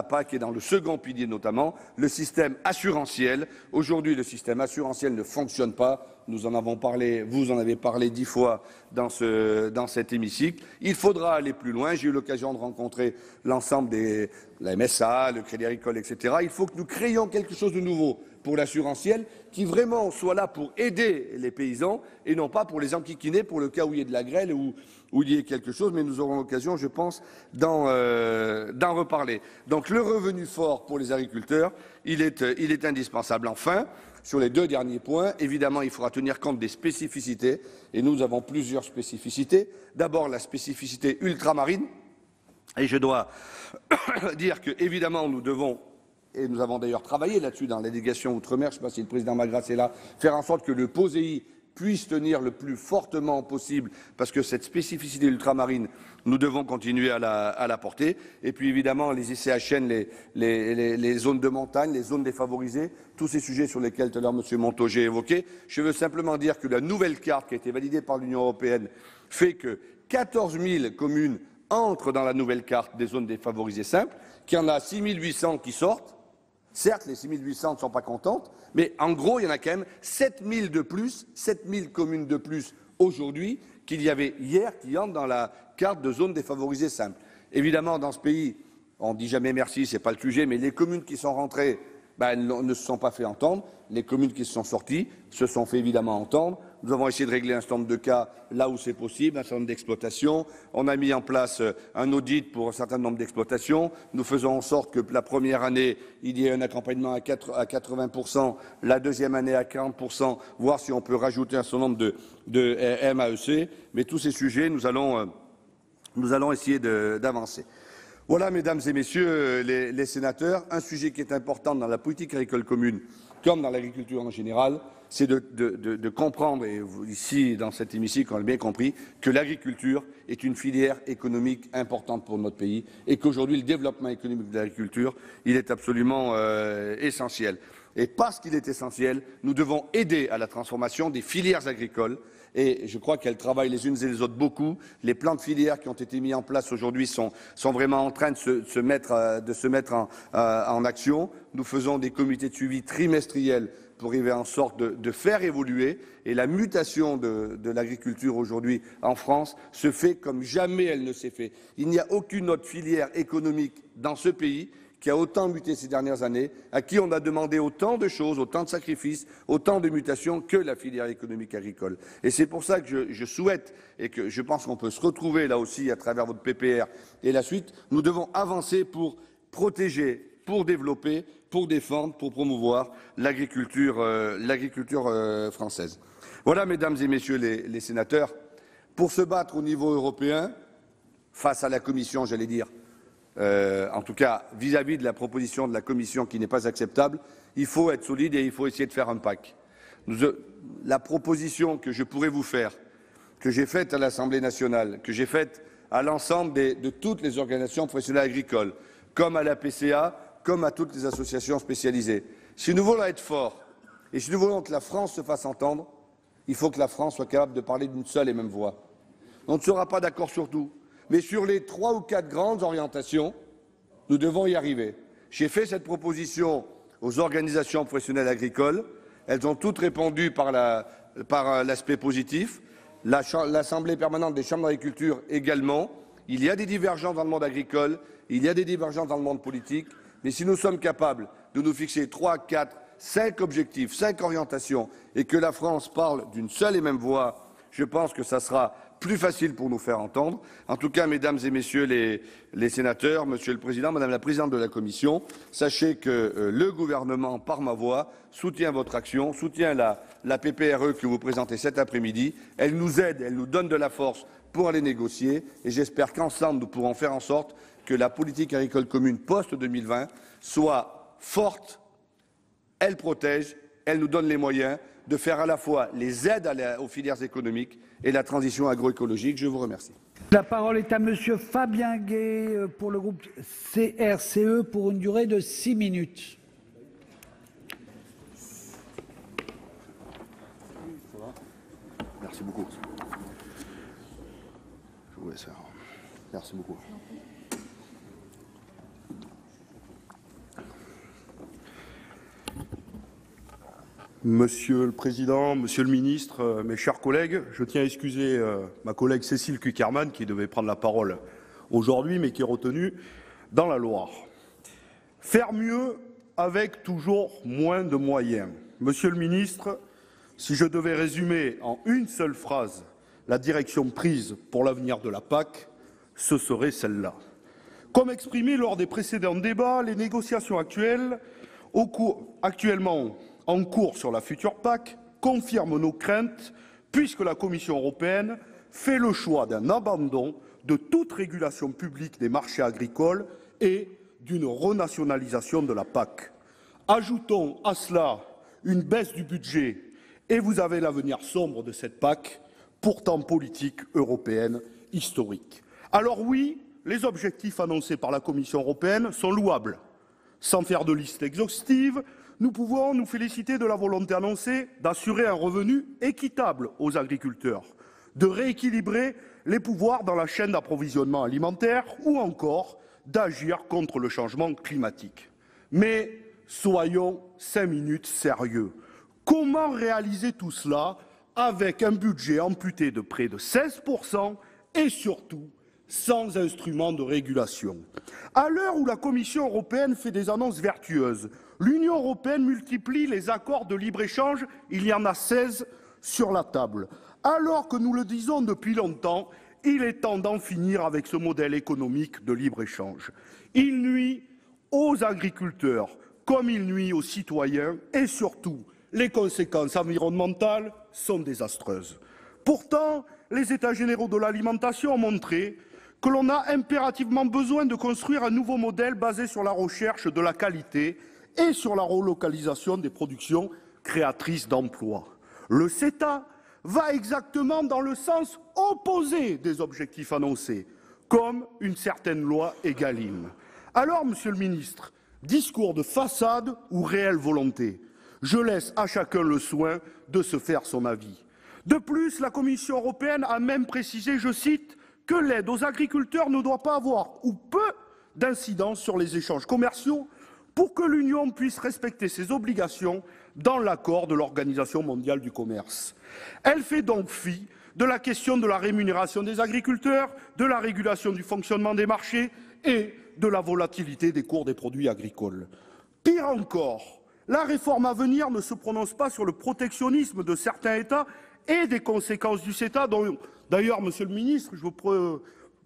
PAC et dans le second pilier notamment, le système assurantiel. Aujourd'hui, le système assurantiel ne fonctionne pas. Nous en avons parlé, vous en avez parlé 10 fois dans cet hémicycle. Il faudra aller plus loin. J'ai eu l'occasion de rencontrer l'ensemble de la MSA, le Crédit Agricole, etc. Il faut que nous créions quelque chose de nouveau pour l'assurantiel qui vraiment soit là pour aider les paysans et non pas pour les enquiquiner pour le cas où il y ait de la grêle ou où il y ait quelque chose, mais nous aurons l'occasion, je pense, d'en reparler. Donc le revenu fort pour les agriculteurs, il est indispensable. Enfin, sur les deux derniers points, évidemment, il faudra tenir compte des spécificités, et nous avons plusieurs spécificités. D'abord, la spécificité ultramarine, et je dois dire que, évidemment, nous devons, et nous avons d'ailleurs travaillé là-dessus dans la délégation Outre-mer, je ne sais pas si le président Magras est là, faire en sorte que le POSEI puisse tenir le plus fortement possible, parce que cette spécificité ultramarine, nous devons continuer à la porter. Et puis évidemment, les ICHN, les zones de montagne, les zones défavorisées, tous ces sujets sur lesquels tout à l'heure M. Montaugé a évoqué. Je veux simplement dire que la nouvelle carte qui a été validée par l'Union européenne fait que 14 000 communes entrent dans la nouvelle carte des zones défavorisées simples, qu'il y en a 6 800 qui sortent. Certes, les 6 800 ne sont pas contentes, mais en gros, il y en a quand même 7 000 de plus, 7 000 communes de plus aujourd'hui qu'il y avait hier qui entrent dans la carte de zone défavorisée simple. Évidemment, dans ce pays, on ne dit jamais merci, ce n'est pas le sujet, mais les communes qui sont rentrées elles ne se sont pas fait entendre. Les communes qui se sont sorties se sont fait évidemment entendre. Nous avons essayé de régler un certain nombre de cas là où c'est possible, un certain nombre d'exploitations. On a mis en place un audit pour un certain nombre d'exploitations. Nous faisons en sorte que la première année, il y ait un accompagnement à 80%, la deuxième année à 40%, voir si on peut rajouter un certain nombre de MAEC. Mais tous ces sujets, nous allons essayer d'avancer. Voilà, mesdames et messieurs les sénateurs, un sujet qui est important dans la politique agricole commune, comme dans l'agriculture en général, c'est de comprendre, et vous, ici, dans cet hémicycle, on l'a bien compris, que l'agriculture est une filière économique importante pour notre pays et qu'aujourd'hui, le développement économique de l'agriculture, il est absolument essentiel. Et parce qu'il est essentiel, nous devons aider à la transformation des filières agricoles. Et je crois qu'elles travaillent les unes et les autres beaucoup. Les plans de filière qui ont été mis en place aujourd'hui sont vraiment en train de se mettre en action. Nous faisons des comités de suivi trimestriels pour arriver en sorte de faire évoluer. Et la mutation de l'agriculture aujourd'hui en France se fait comme jamais elle ne s'est fait. Il n'y a aucune autre filière économique dans ce pays qui a autant muté ces dernières années, à qui on a demandé autant de choses, autant de sacrifices, autant de mutations que la filière économique agricole. Et c'est pour ça que je souhaite, et que je pense qu'on peut se retrouver là aussi à travers votre PPR et la suite, nous devons avancer pour protéger, pour développer, pour défendre, pour promouvoir l'agriculture française. Voilà, mesdames et messieurs les sénateurs, pour se battre au niveau européen, face à la Commission, j'allais dire, en tout cas vis-à-vis de la proposition de la Commission qui n'est pas acceptable, il faut être solide et il faut essayer de faire un pack. La proposition que je pourrais vous faire, que j'ai faite à l'Assemblée nationale, que j'ai faite à l'ensemble de toutes les organisations professionnelles agricoles, comme à la PCA, comme à toutes les associations spécialisées. Si nous voulons être forts et si nous voulons que la France se fasse entendre, il faut que la France soit capable de parler d'une seule et même voix. On ne sera pas d'accord sur tout. Mais sur les 3 ou 4 grandes orientations, nous devons y arriver. J'ai fait cette proposition aux organisations professionnelles agricoles. Elles ont toutes répondu par l'aspect positif. L'Assemblée permanente des chambres d'agriculture également. Il y a des divergences dans le monde agricole, il y a des divergences dans le monde politique. Mais si nous sommes capables de nous fixer 3, 4, 5 objectifs, 5 orientations, et que la France parle d'une seule et même voix, je pense que ça sera plus facile pour nous faire entendre. En tout cas, mesdames et messieurs les sénateurs, Monsieur le Président, Madame la Présidente de la Commission, sachez que le gouvernement, par ma voix, soutient votre action, soutient la PPRE que vous présentez cet après-midi. Elle nous aide, elle nous donne de la force pour aller négocier et j'espère qu'ensemble, nous pourrons faire en sorte que la politique agricole commune post-2020 soit forte, elle protège, elle nous donne les moyens de faire à la fois les aides aux filières économiques et la transition agroécologique. Je vous remercie. La parole est à Monsieur Fabien Gay pour le groupe CRCE pour une durée de 6 minutes. Merci beaucoup. Je vous laisse faire. Merci beaucoup. Monsieur le Président, Monsieur le Ministre, mes chers collègues, je tiens à excuser ma collègue Cécile Cukierman qui devait prendre la parole aujourd'hui mais qui est retenue dans la Loire. Faire mieux avec toujours moins de moyens. Monsieur le Ministre, si je devais résumer en une seule phrase la direction prise pour l'avenir de la PAC, ce serait celle-là. Comme exprimé lors des précédents débats, les négociations actuellement en cours sur la future PAC confirment nos craintes puisque la Commission européenne fait le choix d'un abandon de toute régulation publique des marchés agricoles et d'une renationalisation de la PAC. Ajoutons à cela une baisse du budget et vous avez l'avenir sombre de cette PAC, pourtant politique européenne historique. Alors oui, les objectifs annoncés par la Commission européenne sont louables. Sans faire de liste exhaustive, nous pouvons nous féliciter de la volonté annoncée d'assurer un revenu équitable aux agriculteurs, de rééquilibrer les pouvoirs dans la chaîne d'approvisionnement alimentaire ou encore d'agir contre le changement climatique. Mais soyons 5 minutes sérieux. Comment réaliser tout cela avec un budget amputé de près de 16% et surtout sans instrument de régulation? À l'heure où la Commission européenne fait des annonces vertueuses, l'Union européenne multiplie les accords de libre-échange, il y en a 16 sur la table. Alors que nous le disons depuis longtemps, il est temps d'en finir avec ce modèle économique de libre-échange. Il nuit aux agriculteurs comme il nuit aux citoyens et surtout, les conséquences environnementales sont désastreuses. Pourtant, les États généraux de l'alimentation ont montré que l'on a impérativement besoin de construire un nouveau modèle basé sur la recherche de la qualité et sur la relocalisation des productions créatrices d'emplois. Le CETA va exactement dans le sens opposé des objectifs annoncés, comme une certaine loi Egalim. Alors, Monsieur le Ministre, discours de façade ou réelle volonté? Je laisse à chacun le soin de se faire son avis. De plus, la Commission européenne a même précisé, je cite, que l'aide aux agriculteurs ne doit pas avoir ou peu d'incidence sur les échanges commerciaux pour que l'Union puisse respecter ses obligations dans l'accord de l'Organisation mondiale du commerce. Elle fait donc fi de la question de la rémunération des agriculteurs, de la régulation du fonctionnement des marchés et de la volatilité des cours des produits agricoles. Pire encore, la réforme à venir ne se prononce pas sur le protectionnisme de certains États et des conséquences du CETA, dont d'ailleurs, Monsieur le Ministre, je vous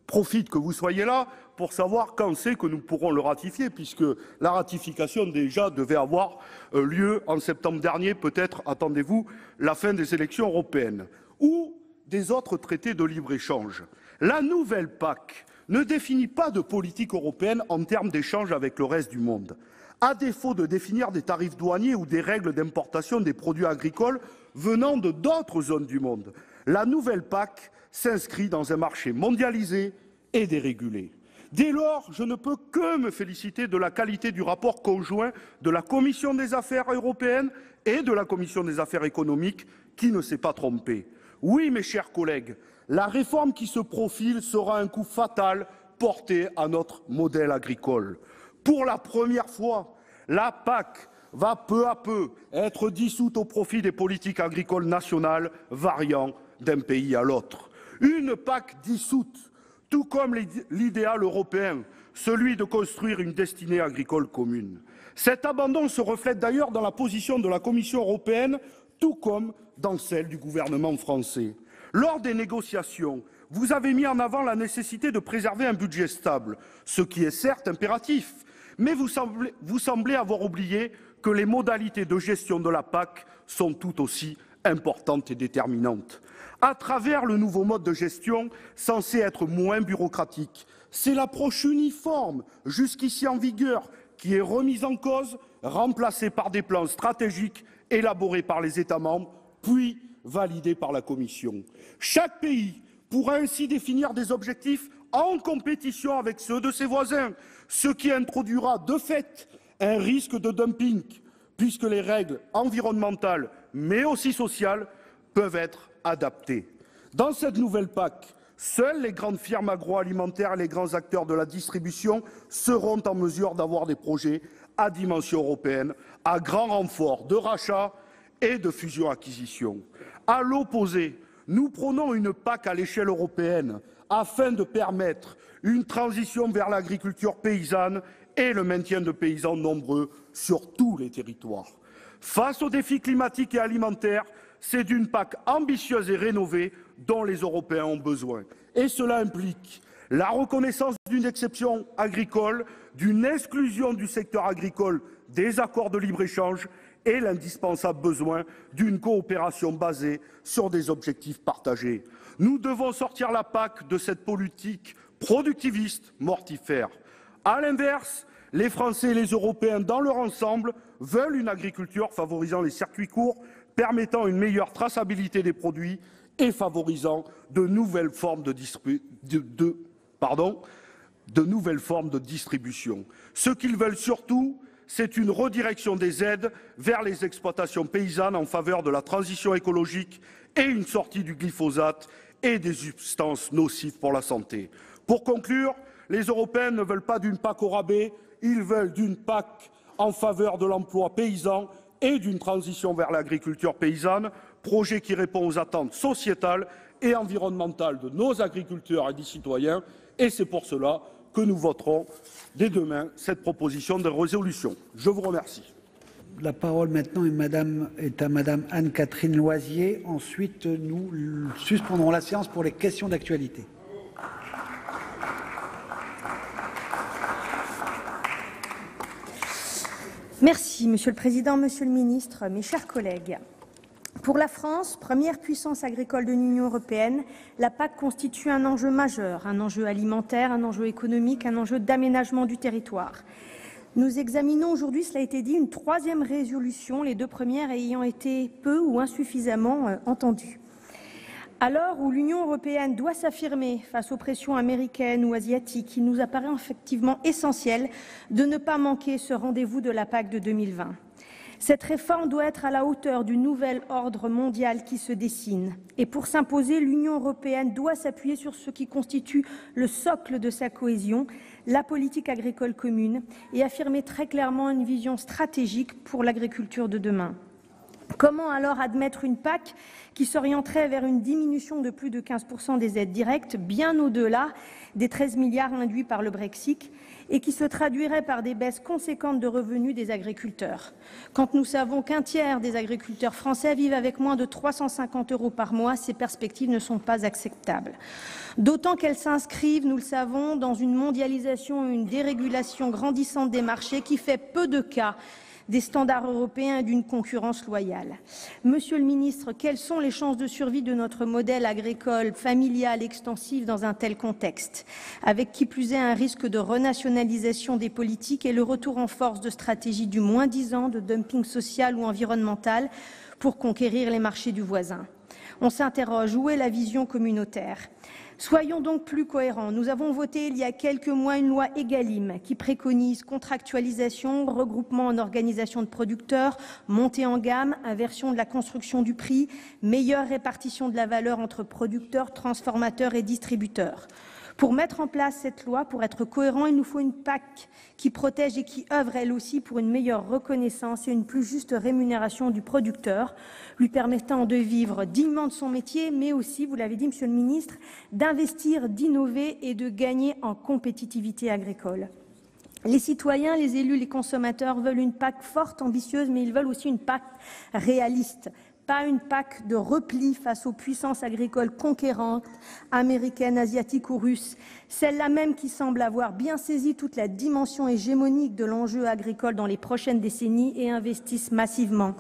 profite que vous soyez là pour savoir quand c'est que nous pourrons le ratifier, puisque la ratification déjà devait avoir lieu en septembre dernier, peut-être, attendez-vous, la fin des élections européennes, ou des autres traités de libre-échange. La nouvelle PAC ne définit pas de politique européenne en termes d'échange avec le reste du monde. À défaut de définir des tarifs douaniers ou des règles d'importation des produits agricoles venant de d'autres zones du monde, la nouvelle PAC s'inscrit dans un marché mondialisé et dérégulé. Dès lors, je ne peux que me féliciter de la qualité du rapport conjoint de la Commission des affaires européennes et de la Commission des affaires économiques, qui ne s'est pas trompée. Oui, mes chers collègues, la réforme qui se profile sera un coup fatal porté à notre modèle agricole. Pour la première fois, la PAC va peu à peu être dissoute au profit des politiques agricoles nationales variant d'un pays à l'autre. Une PAC dissoute, tout comme l'idéal européen, celui de construire une destinée agricole commune. Cet abandon se reflète d'ailleurs dans la position de la Commission européenne, tout comme dans celle du gouvernement français. Lors des négociations, vous avez mis en avant la nécessité de préserver un budget stable, ce qui est certes impératif, mais vous semblez avoir oublié que les modalités de gestion de la PAC sont tout aussi importantes et déterminantes. À travers le nouveau mode de gestion, censé être moins bureaucratique, c'est l'approche uniforme, jusqu'ici en vigueur, qui est remise en cause, remplacée par des plans stratégiques élaborés par les États membres, puis validés par la Commission. Chaque pays pourra ainsi définir des objectifs en compétition avec ceux de ses voisins, ce qui introduira de fait un risque de dumping, puisque les règles environnementales, mais aussi sociales, peuvent être adaptées. Dans cette nouvelle PAC, seules les grandes firmes agroalimentaires et les grands acteurs de la distribution seront en mesure d'avoir des projets à dimension européenne, à grand renfort de rachats et de fusion-acquisition. À l'opposé, nous prônons une PAC à l'échelle européenne afin de permettre une transition vers l'agriculture paysanne et le maintien de paysans nombreux sur tous les territoires. Face aux défis climatiques et alimentaires, c'est d'une PAC ambitieuse et rénovée dont les Européens ont besoin. Et cela implique la reconnaissance d'une exception agricole, d'une exclusion du secteur agricole des accords de libre-échange et l'indispensable besoin d'une coopération basée sur des objectifs partagés. Nous devons sortir la PAC de cette politique productiviste mortifère. À l'inverse, les Français et les Européens dans leur ensemble veulent une agriculture favorisant les circuits courts, permettant une meilleure traçabilité des produits et favorisant de nouvelles formes de distribution. Ce qu'ils veulent surtout, c'est une redirection des aides vers les exploitations paysannes en faveur de la transition écologique et une sortie du glyphosate et des substances nocives pour la santé. Pour conclure, les Européens ne veulent pas d'une PAC au rabais, ils veulent d'une PAC en faveur de l'emploi paysan et d'une transition vers l'agriculture paysanne, projet qui répond aux attentes sociétales et environnementales de nos agriculteurs et des citoyens. Et c'est pour cela que nous voterons dès demain cette proposition de résolution. Je vous remercie. La parole maintenant est à Madame Anne-Catherine Loisier. Ensuite, nous suspendrons la séance pour les questions d'actualité. Merci, Monsieur le Président, Monsieur le Ministre, mes chers collègues. Pour la France, première puissance agricole de l'Union européenne, la PAC constitue un enjeu majeur, un enjeu alimentaire, un enjeu économique, un enjeu d'aménagement du territoire. Nous examinons aujourd'hui, cela a été dit, une troisième résolution, les deux premières ayant été peu ou insuffisamment entendues. À l'heure où l'Union européenne doit s'affirmer face aux pressions américaines ou asiatiques, il nous apparaît effectivement essentiel de ne pas manquer ce rendez-vous de la PAC de 2020. Cette réforme doit être à la hauteur du nouvel ordre mondial qui se dessine. Et pour s'imposer, l'Union européenne doit s'appuyer sur ce qui constitue le socle de sa cohésion, la politique agricole commune, et affirmer très clairement une vision stratégique pour l'agriculture de demain. Comment alors admettre une PAC qui s'orienterait vers une diminution de plus de 15% des aides directes, bien au-delà des 13 milliards induits par le Brexit, et qui se traduirait par des baisses conséquentes de revenus des agriculteurs, quand nous savons qu'un tiers des agriculteurs français vivent avec moins de 350 € par mois, ces perspectives ne sont pas acceptables. D'autant qu'elles s'inscrivent, nous le savons, dans une mondialisation, une dérégulation grandissante des marchés qui fait peu de cas des standards européens et d'une concurrence loyale. Monsieur le ministre, quelles sont les chances de survie de notre modèle agricole familial extensif dans un tel contexte, avec qui plus est un risque de renationalisation des politiques et le retour en force de stratégies du moins-disant, de dumping social ou environnemental pour conquérir les marchés du voisin? On s'interroge, où est la vision communautaire? Soyons donc plus cohérents. Nous avons voté il y a quelques mois une loi Egalim qui préconise contractualisation, regroupement en organisation de producteurs, montée en gamme, inversion de la construction du prix, meilleure répartition de la valeur entre producteurs, transformateurs et distributeurs. Pour mettre en place cette loi, pour être cohérent, il nous faut une PAC qui protège et qui œuvre elle aussi pour une meilleure reconnaissance et une plus juste rémunération du producteur, lui permettant de vivre dignement de son métier, mais aussi, vous l'avez dit, Monsieur le Ministre, d'investir, d'innover et de gagner en compétitivité agricole. Les citoyens, les élus, les consommateurs veulent une PAC forte, ambitieuse, mais ils veulent aussi une PAC réaliste. Pas une PAC de repli face aux puissances agricoles conquérantes, américaines, asiatiques ou russes, celles-là même qui semblent avoir bien saisi toute la dimension hégémonique de l'enjeu agricole dans les prochaines décennies et investissent massivement.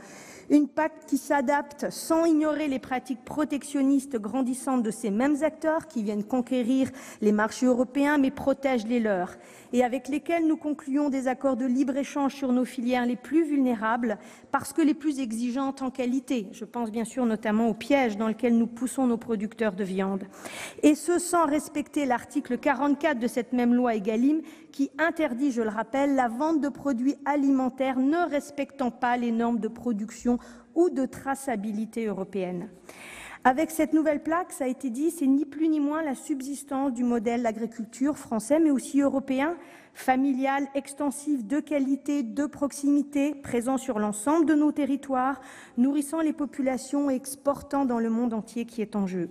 Une PAC qui s'adapte sans ignorer les pratiques protectionnistes grandissantes de ces mêmes acteurs qui viennent conquérir les marchés européens mais protègent les leurs et avec lesquels nous concluons des accords de libre-échange sur nos filières les plus vulnérables parce que les plus exigeantes en qualité. Je pense bien sûr notamment au piège dans lequel nous poussons nos producteurs de viande. Et ce sans respecter l'article 44 de cette même loi Egalim qui interdit, je le rappelle, la vente de produits alimentaires ne respectant pas les normes de production ou de traçabilité européenne. Avec cette nouvelle PAC, ça a été dit, c'est ni plus ni moins la subsistance du modèle d'agriculture français, mais aussi européen, familial, extensif, de qualité, de proximité, présent sur l'ensemble de nos territoires, nourrissant les populations et exportant dans le monde entier qui est en jeu.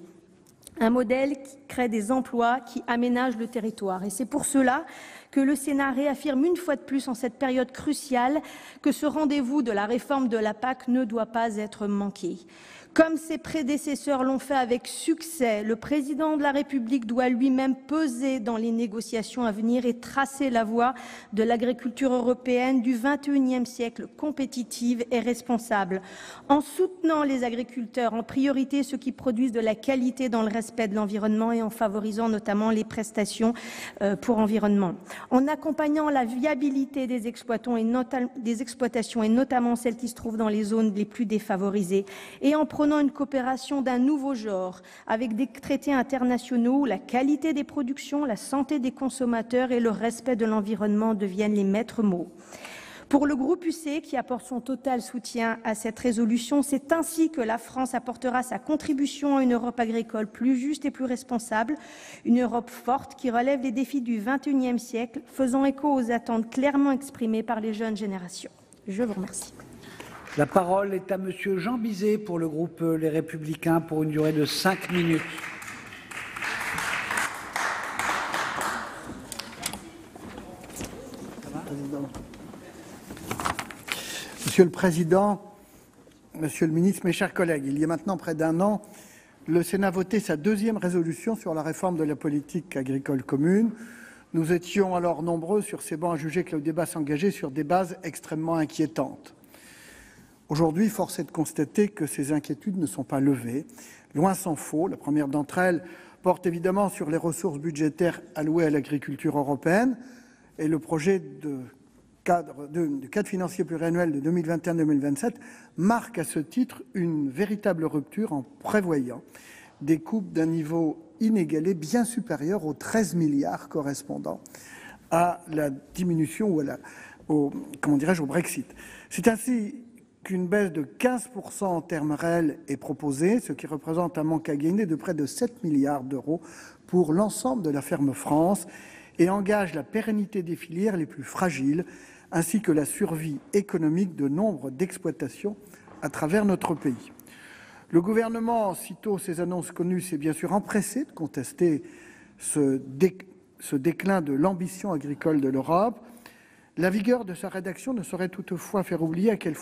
Un modèle qui crée des emplois, qui aménage le territoire. Et c'est pour cela que le Sénat réaffirme une fois de plus en cette période cruciale que ce rendez-vous de la réforme de la PAC ne doit pas être manqué. Comme ses prédécesseurs l'ont fait avec succès, le président de la République doit lui-même peser dans les négociations à venir et tracer la voie de l'agriculture européenne du XXIe siècle compétitive et responsable, en soutenant les agriculteurs, en priorité ceux qui produisent de la qualité dans le respect de l'environnement et en favorisant notamment les prestations pour environnement, en accompagnant la viabilité des exploitations et notamment celles qui se trouvent dans les zones les plus défavorisées et en prônant une coopération d'un nouveau genre, avec des traités internationaux où la qualité des productions, la santé des consommateurs et le respect de l'environnement deviennent les maîtres mots. Pour le groupe UC, qui apporte son total soutien à cette résolution, c'est ainsi que la France apportera sa contribution à une Europe agricole plus juste et plus responsable, une Europe forte qui relève les défis du XXIe siècle, faisant écho aux attentes clairement exprimées par les jeunes générations. Je vous remercie. La parole est à Monsieur Jean Bizet pour le groupe Les Républicains pour une durée de 5 minutes. Monsieur le Président, Monsieur le Ministre, mes chers collègues, il y a maintenant près d'un an, le Sénat votait sa deuxième résolution sur la réforme de la politique agricole commune. Nous étions alors nombreux sur ces bancs à juger que le débat s'engageait sur des bases extrêmement inquiétantes. Aujourd'hui, force est de constater que ces inquiétudes ne sont pas levées. Loin s'en faut. La première d'entre elles porte évidemment sur les ressources budgétaires allouées à l'agriculture européenne et le projet de cadre financier pluriannuel de 2021-2027 marque à ce titre une véritable rupture en prévoyant des coupes d'un niveau inégalé bien supérieur aux 13 milliards correspondant à la diminution ou au Brexit. C'est ainsi qu'une baisse de 15% en termes réels est proposée, ce qui représente un manque à gagner de près de 7 milliards d'euros pour l'ensemble de la ferme France et engage la pérennité des filières les plus fragiles, ainsi que la survie économique de nombre d'exploitations à travers notre pays. Le gouvernement, sitôt ces annonces connues, s'est bien sûr empressé de contester ce déclin de l'ambition agricole de l'Europe. La vigueur de sa rédaction ne saurait toutefois faire oublier à quel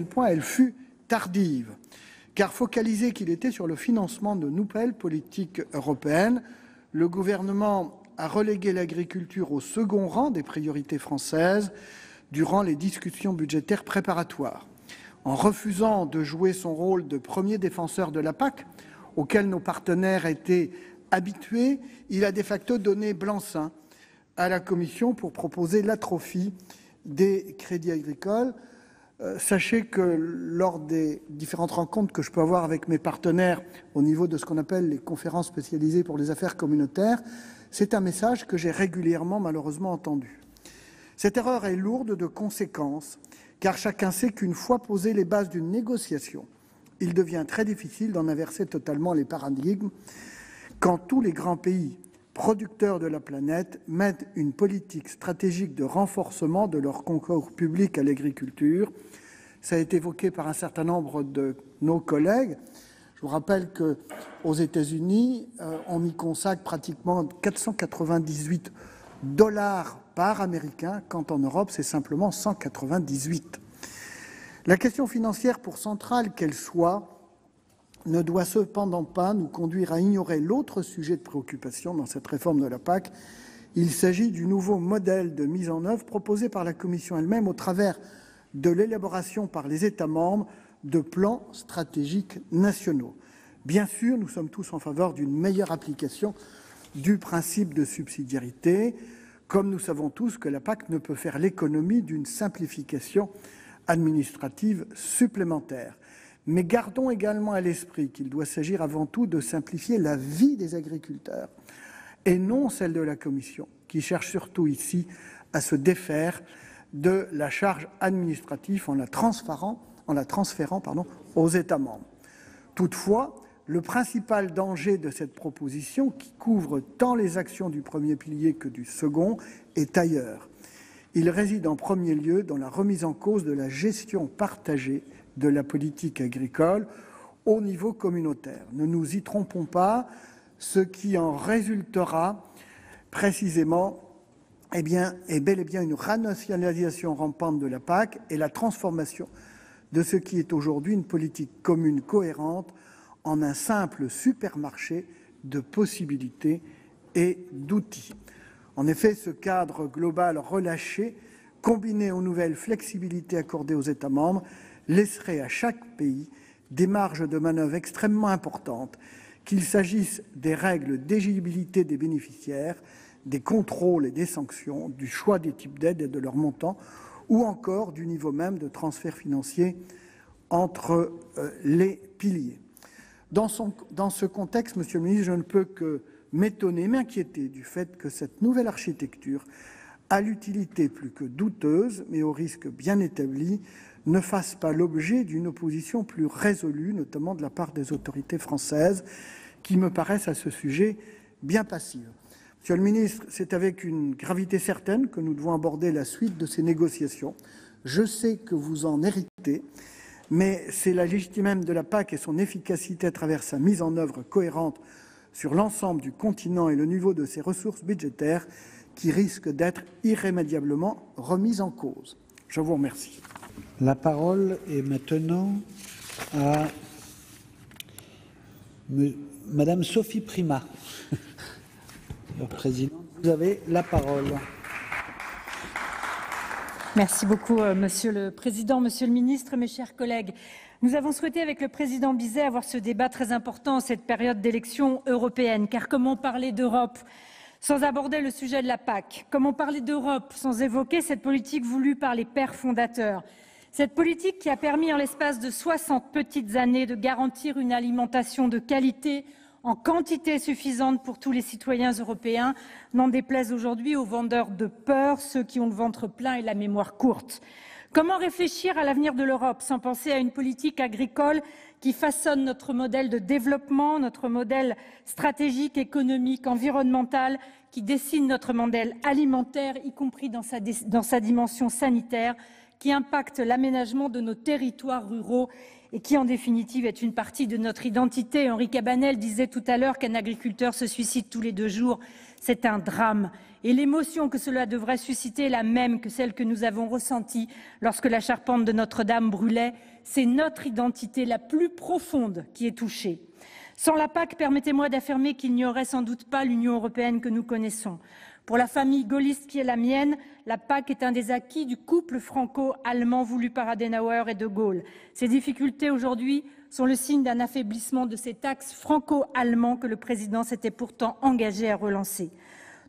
point elle fut tardive, car focalisé qu'il était sur le financement de nouvelles politiques européennes, le gouvernement a relégué l'agriculture au second rang des priorités françaises durant les discussions budgétaires préparatoires. En refusant de jouer son rôle de premier défenseur de la PAC, auquel nos partenaires étaient habitués, il a de facto donné blanc-seing à la Commission pour proposer l'atrophie des crédits agricoles. Sachez que lors des différentes rencontres que je peux avoir avec mes partenaires au niveau de ce qu'on appelle les conférences spécialisées pour les affaires communautaires, c'est un message que j'ai régulièrement malheureusement entendu. Cette erreur est lourde de conséquences, car chacun sait qu'une fois posées les bases d'une négociation, il devient très difficile d'en inverser totalement les paradigmes quand tous les grands pays producteurs de la planète mettent une politique stratégique de renforcement de leur concours public à l'agriculture. Ça a été évoqué par un certain nombre de nos collègues. Je vous rappelle qu'aux États-Unis, on y consacre pratiquement 498 $ par Américain, quand en Europe, c'est simplement 198. La question financière, pour centrale qu'elle soit, ne doit cependant pas nous conduire à ignorer l'autre sujet de préoccupation dans cette réforme de la PAC. Il s'agit du nouveau modèle de mise en œuvre proposé par la Commission elle-même au travers de l'élaboration par les États membres de plans stratégiques nationaux. Bien sûr, nous sommes tous en faveur d'une meilleure application du principe de subsidiarité, comme nous savons tous que la PAC ne peut faire l'économie d'une simplification administrative supplémentaire. Mais gardons également à l'esprit qu'il doit s'agir avant tout de simplifier la vie des agriculteurs et non celle de la Commission, qui cherche surtout ici à se défaire de la charge administrative en la transférant aux États membres. Toutefois, le principal danger de cette proposition, qui couvre tant les actions du premier pilier que du second, est ailleurs. Il réside en premier lieu dans la remise en cause de la gestion partagée de la politique agricole au niveau communautaire. Ne nous y trompons pas, ce qui en résultera précisément est bel et bien une renationalisation rampante de la PAC et la transformation de ce qui est aujourd'hui une politique commune cohérente en un simple supermarché de possibilités et d'outils. En effet, ce cadre global relâché, combiné aux nouvelles flexibilités accordées aux États membres, laisserait à chaque pays des marges de manœuvre extrêmement importantes, qu'il s'agisse des règles d'éligibilité des bénéficiaires, des contrôles et des sanctions, du choix des types d'aides et de leur montant, ou encore du niveau même de transfert financier entre les piliers. Dans ce contexte, Monsieur le ministre, je ne peux que m'étonner, m'inquiéter du fait que cette nouvelle architecture, à l'utilité plus que douteuse, mais au risque bien établi, ne fasse pas l'objet d'une opposition plus résolue, notamment de la part des autorités françaises, qui me paraissent à ce sujet bien passives. Monsieur le ministre, c'est avec une gravité certaine que nous devons aborder la suite de ces négociations. Je sais que vous en héritez, mais c'est la légitimité même de la PAC et son efficacité à travers sa mise en œuvre cohérente sur l'ensemble du continent et le niveau de ses ressources budgétaires qui risque d'être irrémédiablement remise en cause. Je vous remercie. La parole est maintenant à Madame Sophie Primas. Présidente, vous avez la parole. Merci beaucoup, Monsieur le Président, Monsieur le Ministre, mes chers collègues. Nous avons souhaité, avec le Président Bizet, avoir ce débat très important en cette période d'élections européennes. Car comment parler d'Europe sans aborder le sujet de la PAC? Comment parler d'Europe sans évoquer cette politique voulue par les pères fondateurs? Cette politique qui a permis, en l'espace de 60 petites années, de garantir une alimentation de qualité en quantité suffisante pour tous les citoyens européens, n'en déplaise aujourd'hui aux vendeurs de peur, ceux qui ont le ventre plein et la mémoire courte. Comment réfléchir à l'avenir de l'Europe sans penser à une politique agricole qui façonne notre modèle de développement, notre modèle stratégique, économique, environnemental, qui dessine notre modèle alimentaire, y compris dans sa dimension sanitaire, qui impacte l'aménagement de nos territoires ruraux et qui, en définitive, est une partie de notre identité. Henri Cabanel disait tout à l'heure qu'un agriculteur se suicide tous les 2 jours. C'est un drame. Et l'émotion que cela devrait susciter est la même que celle que nous avons ressentie lorsque la charpente de Notre-Dame brûlait. C'est notre identité la plus profonde qui est touchée. Sans la PAC, permettez-moi d'affirmer qu'il n'y aurait sans doute pas l'Union européenne que nous connaissons. Pour la famille gaulliste qui est la mienne, la PAC est un des acquis du couple franco-allemand voulu par Adenauer et de Gaulle. Ces difficultés aujourd'hui sont le signe d'un affaiblissement de cet axe franco-allemand que le président s'était pourtant engagé à relancer.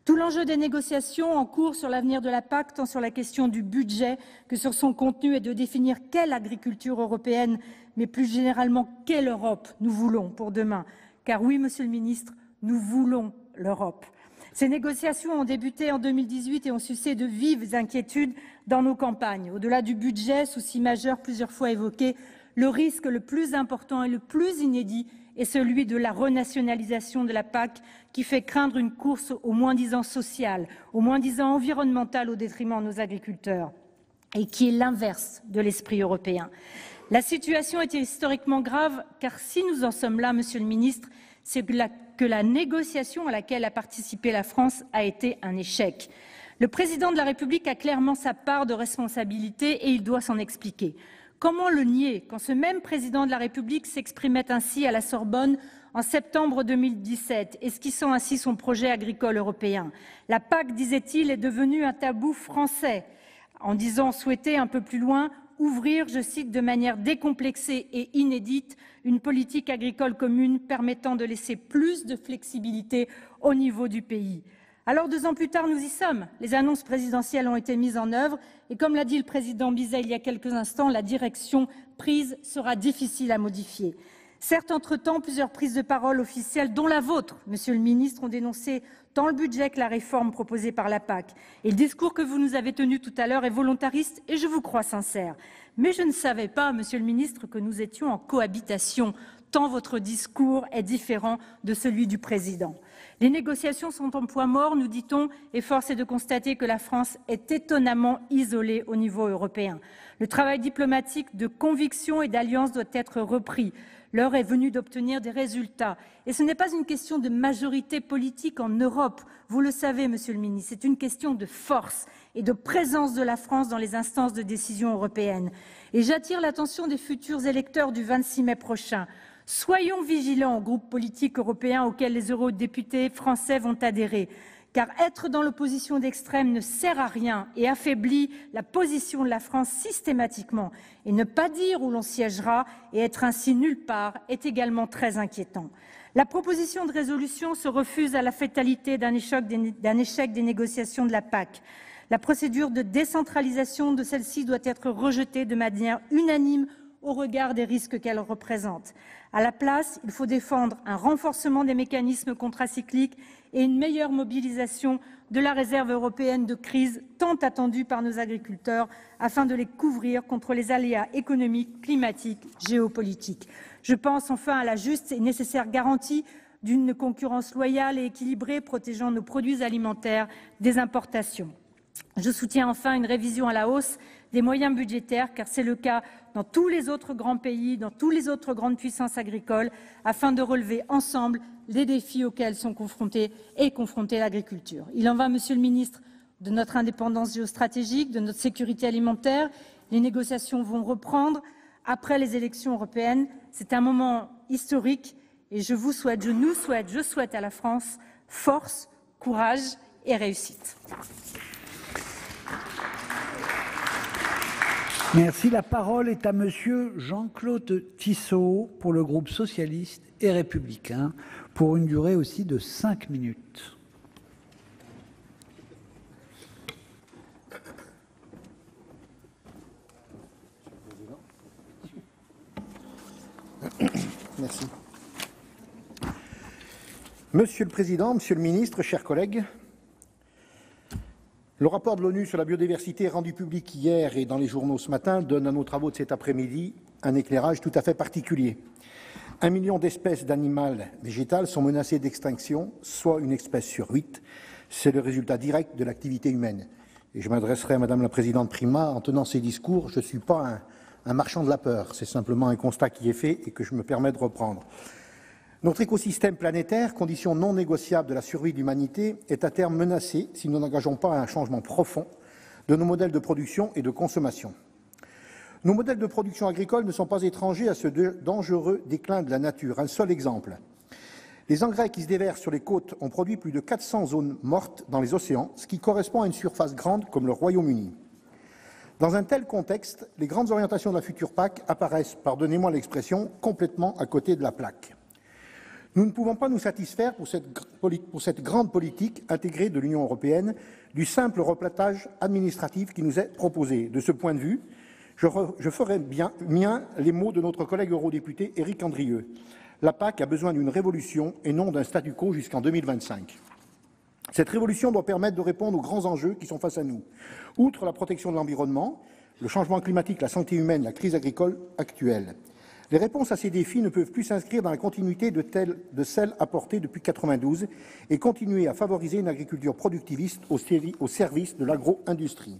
Tout l'enjeu des négociations en cours sur l'avenir de la PAC, tant sur la question du budget que sur son contenu, est de définir quelle agriculture européenne, mais plus généralement quelle Europe nous voulons pour demain. Car oui, Monsieur le Ministre, nous voulons l'Europe. Ces négociations ont débuté en 2018 et ont suscité de vives inquiétudes dans nos campagnes. Au-delà du budget, souci majeur plusieurs fois évoqué, le risque le plus important et le plus inédit est celui de la renationalisation de la PAC qui fait craindre une course au moins-disant social, au moins-disant environnemental au détriment de nos agriculteurs et qui est l'inverse de l'esprit européen. La situation est historiquement grave car si nous en sommes là, Monsieur le Ministre, c'est que la négociation à laquelle a participé la France a été un échec. Le président de la République a clairement sa part de responsabilité et il doit s'en expliquer. Comment le nier quand ce même président de la République s'exprimait ainsi à la Sorbonne en septembre 2017, esquissant ainsi son projet agricole européen? La PAC, disait-il, est devenue un tabou français, en disant souhaiter un peu plus loin ouvrir, je cite, de manière décomplexée et inédite, une politique agricole commune permettant de laisser plus de flexibilité au niveau du pays. Alors 2 ans plus tard, nous y sommes. Les annonces présidentielles ont été mises en œuvre et comme l'a dit le président Bizet il y a quelques instants, la direction prise sera difficile à modifier. Certes, entre-temps, plusieurs prises de parole officielles, dont la vôtre, Monsieur le Ministre, ont dénoncé tant le budget que la réforme proposée par la PAC. Et le discours que vous nous avez tenu tout à l'heure est volontariste et je vous crois sincère. Mais je ne savais pas, Monsieur le Ministre, que nous étions en cohabitation, tant votre discours est différent de celui du président. Les négociations sont en point mort, nous dit-on, et force est de constater que la France est étonnamment isolée au niveau européen. Le travail diplomatique de conviction et d'alliance doit être repris. L'heure est venue d'obtenir des résultats. Et ce n'est pas une question de majorité politique en Europe, vous le savez, Monsieur le Ministre, c'est une question de force et de présence de la France dans les instances de décision européennes. Et j'attire l'attention des futurs électeurs du 26 mai prochain. Soyons vigilants aux groupes politiques européens auxquels les eurodéputés français vont adhérer. Car être dans l'opposition d'extrême ne sert à rien et affaiblit la position de la France systématiquement. Et ne pas dire où l'on siégera et être ainsi nulle part est également très inquiétant. La proposition de résolution se refuse à la fatalité d'un échec des négociations de la PAC. La procédure de décentralisation de celle-ci doit être rejetée de manière unanime au regard des risques qu'elle représente. À la place, il faut défendre un renforcement des mécanismes contracycliques et une meilleure mobilisation de la réserve européenne de crise tant attendue par nos agriculteurs afin de les couvrir contre les aléas économiques, climatiques, géopolitiques. Je pense enfin à la juste et nécessaire garantie d'une concurrence loyale et équilibrée protégeant nos produits alimentaires des importations. Je soutiens enfin une révision à la hausse des moyens budgétaires, car c'est le cas dans tous les autres grands pays, dans toutes les autres grandes puissances agricoles, afin de relever ensemble les défis auxquels sont confrontés l'agriculture. Il en va, Monsieur le Ministre, de notre indépendance géostratégique, de notre sécurité alimentaire Les négociations vont reprendre après les élections européennes. C'est un moment historique et je souhaite à la France force, courage et réussite. Merci. La parole est à Monsieur Jean-Claude Tissot pour le groupe socialiste et républicain pour une durée aussi de 5 minutes. Merci. Monsieur le Président, Monsieur le Ministre, chers collègues, le rapport de l'ONU sur la biodiversité rendu public hier et dans les journaux ce matin donne à nos travaux de cet après-midi un éclairage tout à fait particulier. 1 million d'espèces d'animaux végétales sont menacées d'extinction, soit une espèce sur 8. C'est le résultat direct de l'activité humaine. Et je m'adresserai à Madame la Présidente Prima en tenant ces discours. Je ne suis pas un marchand de la peur, c'est simplement un constat qui est fait et que je me permets de reprendre. Notre écosystème planétaire, condition non négociable de la survie de l'humanité, est à terme menacé si nous n'engageons pas un changement profond de nos modèles de production et de consommation. Nos modèles de production agricole ne sont pas étrangers à ce dangereux déclin de la nature. Un seul exemple. Les engrais qui se déversent sur les côtes ont produit plus de 400 zones mortes dans les océans, ce qui correspond à une surface grande comme le Royaume-Uni. Dans un tel contexte, les grandes orientations de la future PAC apparaissent, pardonnez-moi l'expression, complètement à côté de la plaque. Nous ne pouvons pas nous satisfaire pour cette grande politique intégrée de l'Union européenne du simple replatage administratif qui nous est proposé. De ce point de vue, je ferai mien les mots de notre collègue eurodéputé Éric Andrieux. La PAC a besoin d'une révolution et non d'un statu quo jusqu'en 2025. Cette révolution doit permettre de répondre aux grands enjeux qui sont face à nous. Outre la protection de l'environnement, le changement climatique, la santé humaine, la crise agricole actuelle. Les réponses à ces défis ne peuvent plus s'inscrire dans la continuité de celles apportées depuis 1992 et continuer à favoriser une agriculture productiviste au service de l'agro-industrie.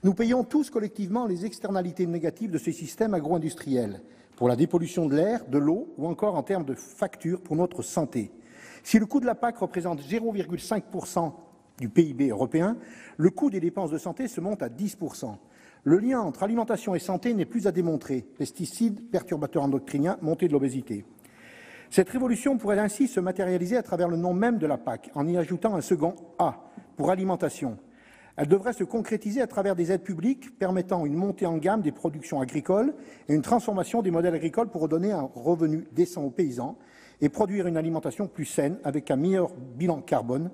Nous payons tous collectivement les externalités négatives de ces systèmes agro-industriels, pour la dépollution de l'air, de l'eau ou encore en termes de factures pour notre santé. Si le coût de la PAC représente 0,5% du PIB européen, le coût des dépenses de santé se monte à 10%. Le lien entre alimentation et santé n'est plus à démontrer. Pesticides, perturbateurs endocriniens, montée de l'obésité. Cette révolution pourrait ainsi se matérialiser à travers le nom même de la PAC, en y ajoutant un second A, pour alimentation. Elle devrait se concrétiser à travers des aides publiques permettant une montée en gamme des productions agricoles et une transformation des modèles agricoles pour redonner un revenu décent aux paysans et produire une alimentation plus saine avec un meilleur bilan carbone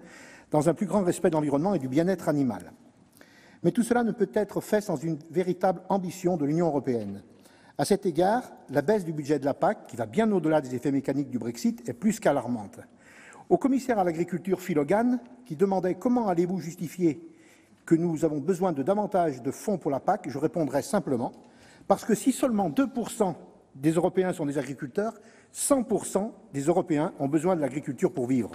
dans un plus grand respect de l'environnement et du bien-être animal. Mais tout cela ne peut être fait sans une véritable ambition de l'Union européenne. À cet égard, la baisse du budget de la PAC, qui va bien au-delà des effets mécaniques du Brexit, est plus qu'alarmante. Au commissaire à l'agriculture Phil Hogan, qui demandait comment allez-vous justifier que nous avons besoin de davantage de fonds pour la PAC, je répondrai simplement parce que si seulement 2% des Européens sont des agriculteurs, 100% des Européens ont besoin de l'agriculture pour vivre.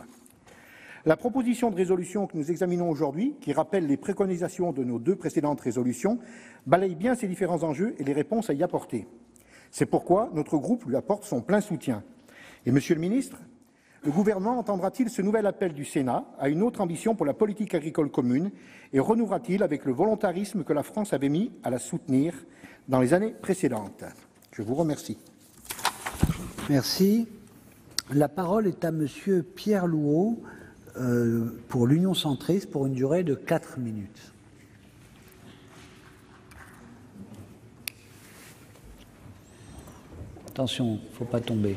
La proposition de résolution que nous examinons aujourd'hui, qui rappelle les préconisations de nos 2 précédentes résolutions, balaye bien ces différents enjeux et les réponses à y apporter. C'est pourquoi notre groupe lui apporte son plein soutien. Et Monsieur le Ministre, le gouvernement entendra-t-il ce nouvel appel du Sénat à une autre ambition pour la politique agricole commune et renouera-t-il avec le volontarisme que la France avait mis à la soutenir dans les années précédentes? Je vous remercie. Merci. La parole est à Monsieur Pierre Louault pour l'Union centriste pour une durée de 4 minutes. Attention, il ne faut pas tomber.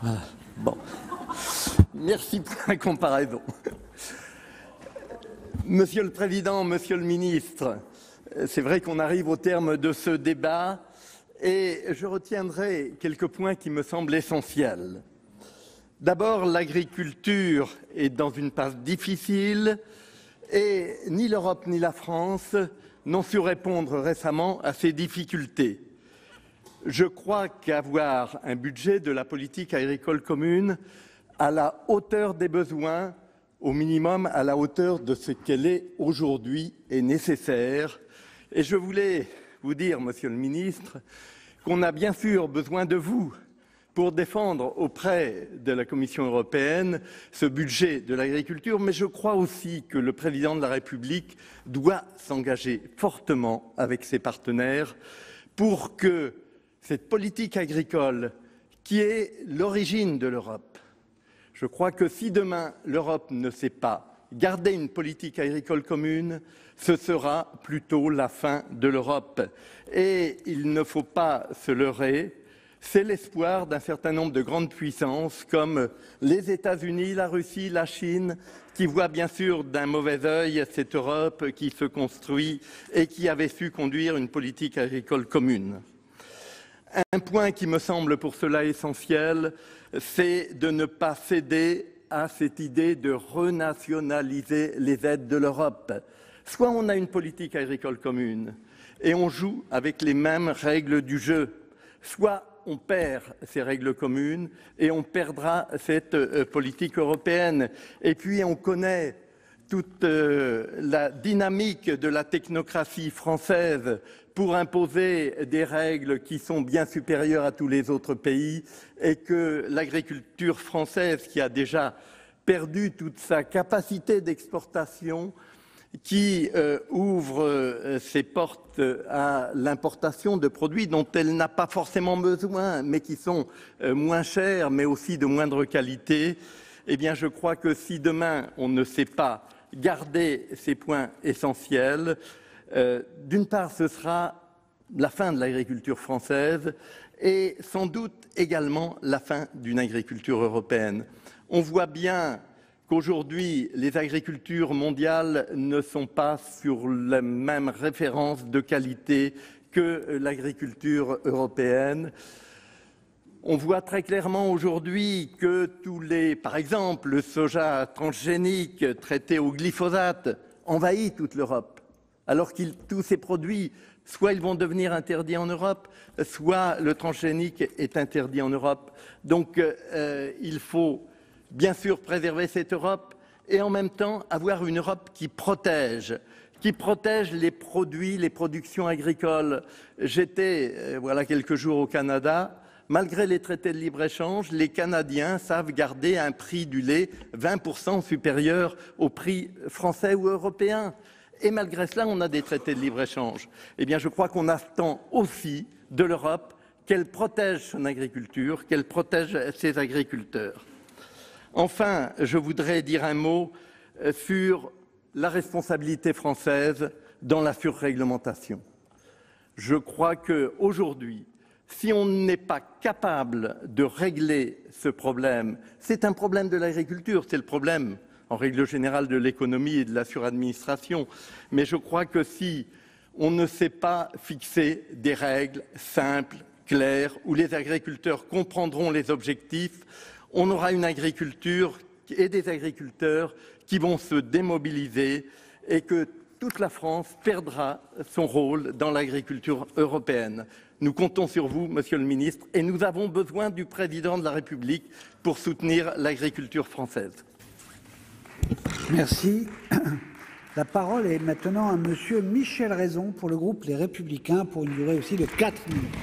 Ah, bon. Merci pour la comparaison. Monsieur le Président, Monsieur le Ministre, c'est vrai qu'on arrive au terme de ce débat et je retiendrai quelques points qui me semblent essentiels. D'abord, l'agriculture est dans une passe difficile et ni l'Europe ni la France n'ont su répondre récemment à ces difficultés. Je crois qu'avoir un budget de la politique agricole commune à la hauteur des besoins, au minimum à la hauteur de ce qu'elle est aujourd'hui, est nécessaire. Et je voulais vous dire, Monsieur le Ministre, qu'on a bien sûr besoin de vous pour défendre auprès de la Commission européenne ce budget de l'agriculture, mais je crois aussi que le président de la République doit s'engager fortement avec ses partenaires pour que cette politique agricole, qui est l'origine de l'Europe, je crois que si demain l'Europe ne sait pas garder une politique agricole commune, ce sera plutôt la fin de l'Europe. Et il ne faut pas se leurrer. C'est l'espoir d'un certain nombre de grandes puissances comme les États-Unis, la Russie, la Chine, qui voient bien sûr d'un mauvais œil cette Europe qui se construit et qui avait su conduire une politique agricole commune. Un point qui me semble pour cela essentiel, c'est de ne pas céder à cette idée de renationaliser les aides de l'Europe. Soit on a une politique agricole commune et on joue avec les mêmes règles du jeu, soit on perd ces règles communes et on perdra cette politique européenne. Et puis on connaît toute la dynamique de la technocratie française pour imposer des règles qui sont bien supérieures à tous les autres pays et que l'agriculture française, qui a déjà perdu toute sa capacité d'exportation, qui ouvre ses portes à l'importation de produits dont elle n'a pas forcément besoin, mais qui sont moins chers, mais aussi de moindre qualité, eh bien je crois que si demain on ne sait pas garder ces points essentiels, d'une part ce sera la fin de l'agriculture française et sans doute également la fin d'une agriculture européenne. On voit bien qu'aujourd'hui, les agricultures mondiales ne sont pas sur la même référence de qualité que l'agriculture européenne. On voit très clairement aujourd'hui que par exemple, le soja transgénique traité au glyphosate envahit toute l'Europe, alors que tous ces produits, soit ils vont devenir interdits en Europe, soit le transgénique est interdit en Europe. Donc il faut bien sûr préserver cette Europe et en même temps avoir une Europe qui protège les produits, les productions agricoles. J'étais voilà quelques jours au Canada. Malgré les traités de libre-échange, les Canadiens savent garder un prix du lait 20% supérieur au prix français ou européen. Et malgré cela, on a des traités de libre-échange. Eh bien, je crois qu'on attend aussi de l'Europe qu'elle protège son agriculture, qu'elle protège ses agriculteurs. Enfin, je voudrais dire un mot sur la responsabilité française dans la surréglementation. Je crois qu'aujourd'hui, si on n'est pas capable de régler ce problème, c'est un problème de l'agriculture, c'est le problème en règle générale de l'économie et de la suradministration. Mais je crois que si on ne sait pas fixer des règles simples, claires, où les agriculteurs comprendront les objectifs, on aura une agriculture et des agriculteurs qui vont se démobiliser et que toute la France perdra son rôle dans l'agriculture européenne. Nous comptons sur vous, Monsieur le Ministre, et nous avons besoin du Président de la République pour soutenir l'agriculture française. Merci. La parole est maintenant à Monsieur Michel Raison pour le groupe Les Républicains pour une durée aussi de 4 minutes.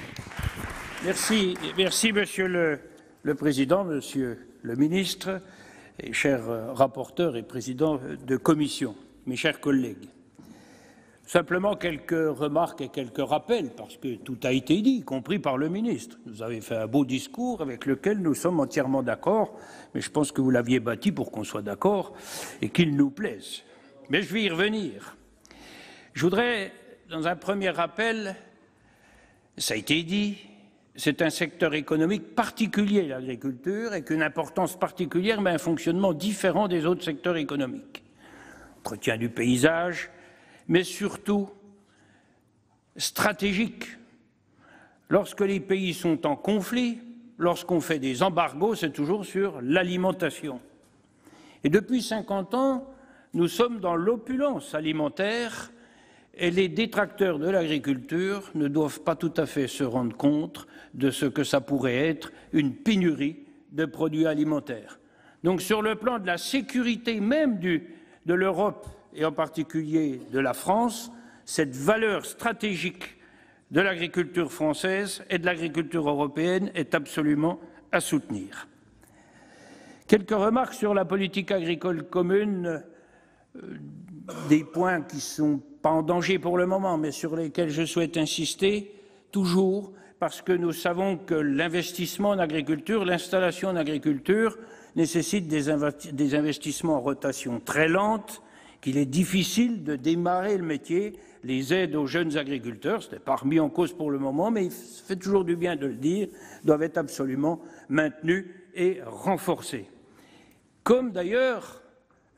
Merci Monsieur le Président, Monsieur le Ministre, et chers rapporteurs et présidents de commission, mes chers collègues. Simplement quelques remarques et quelques rappels, parce que tout a été dit, y compris par le ministre. Vous avez fait un beau discours avec lequel nous sommes entièrement d'accord, mais je pense que vous l'aviez bâti pour qu'on soit d'accord et qu'il nous plaise. Mais je vais y revenir. Je voudrais, dans un premier rappel, ça a été dit, c'est un secteur économique particulier, l'agriculture, avec une importance particulière, mais un fonctionnement différent des autres secteurs économiques. Entretien du paysage, mais surtout stratégique. Lorsque les pays sont en conflit, lorsqu'on fait des embargos, c'est toujours sur l'alimentation. Et depuis 50 ans, nous sommes dans l'opulence alimentaire et les détracteurs de l'agriculture ne doivent pas tout à fait se rendre compte de ce que ça pourrait être une pénurie de produits alimentaires. Donc sur le plan de la sécurité même de l'Europe et en particulier de la France, cette valeur stratégique de l'agriculture française et de l'agriculture européenne est absolument à soutenir. Quelques remarques sur la politique agricole commune, des points qui ne sont pas en danger pour le moment, mais sur lesquels je souhaite insister, toujours parce que nous savons que l'investissement en agriculture, l'installation en agriculture nécessite des investissements en rotation très lente, qu'il est difficile de démarrer le métier. Les aides aux jeunes agriculteurs, ce n'est pas remis en cause pour le moment, mais il fait toujours du bien de le dire, doivent être absolument maintenues et renforcées. Comme d'ailleurs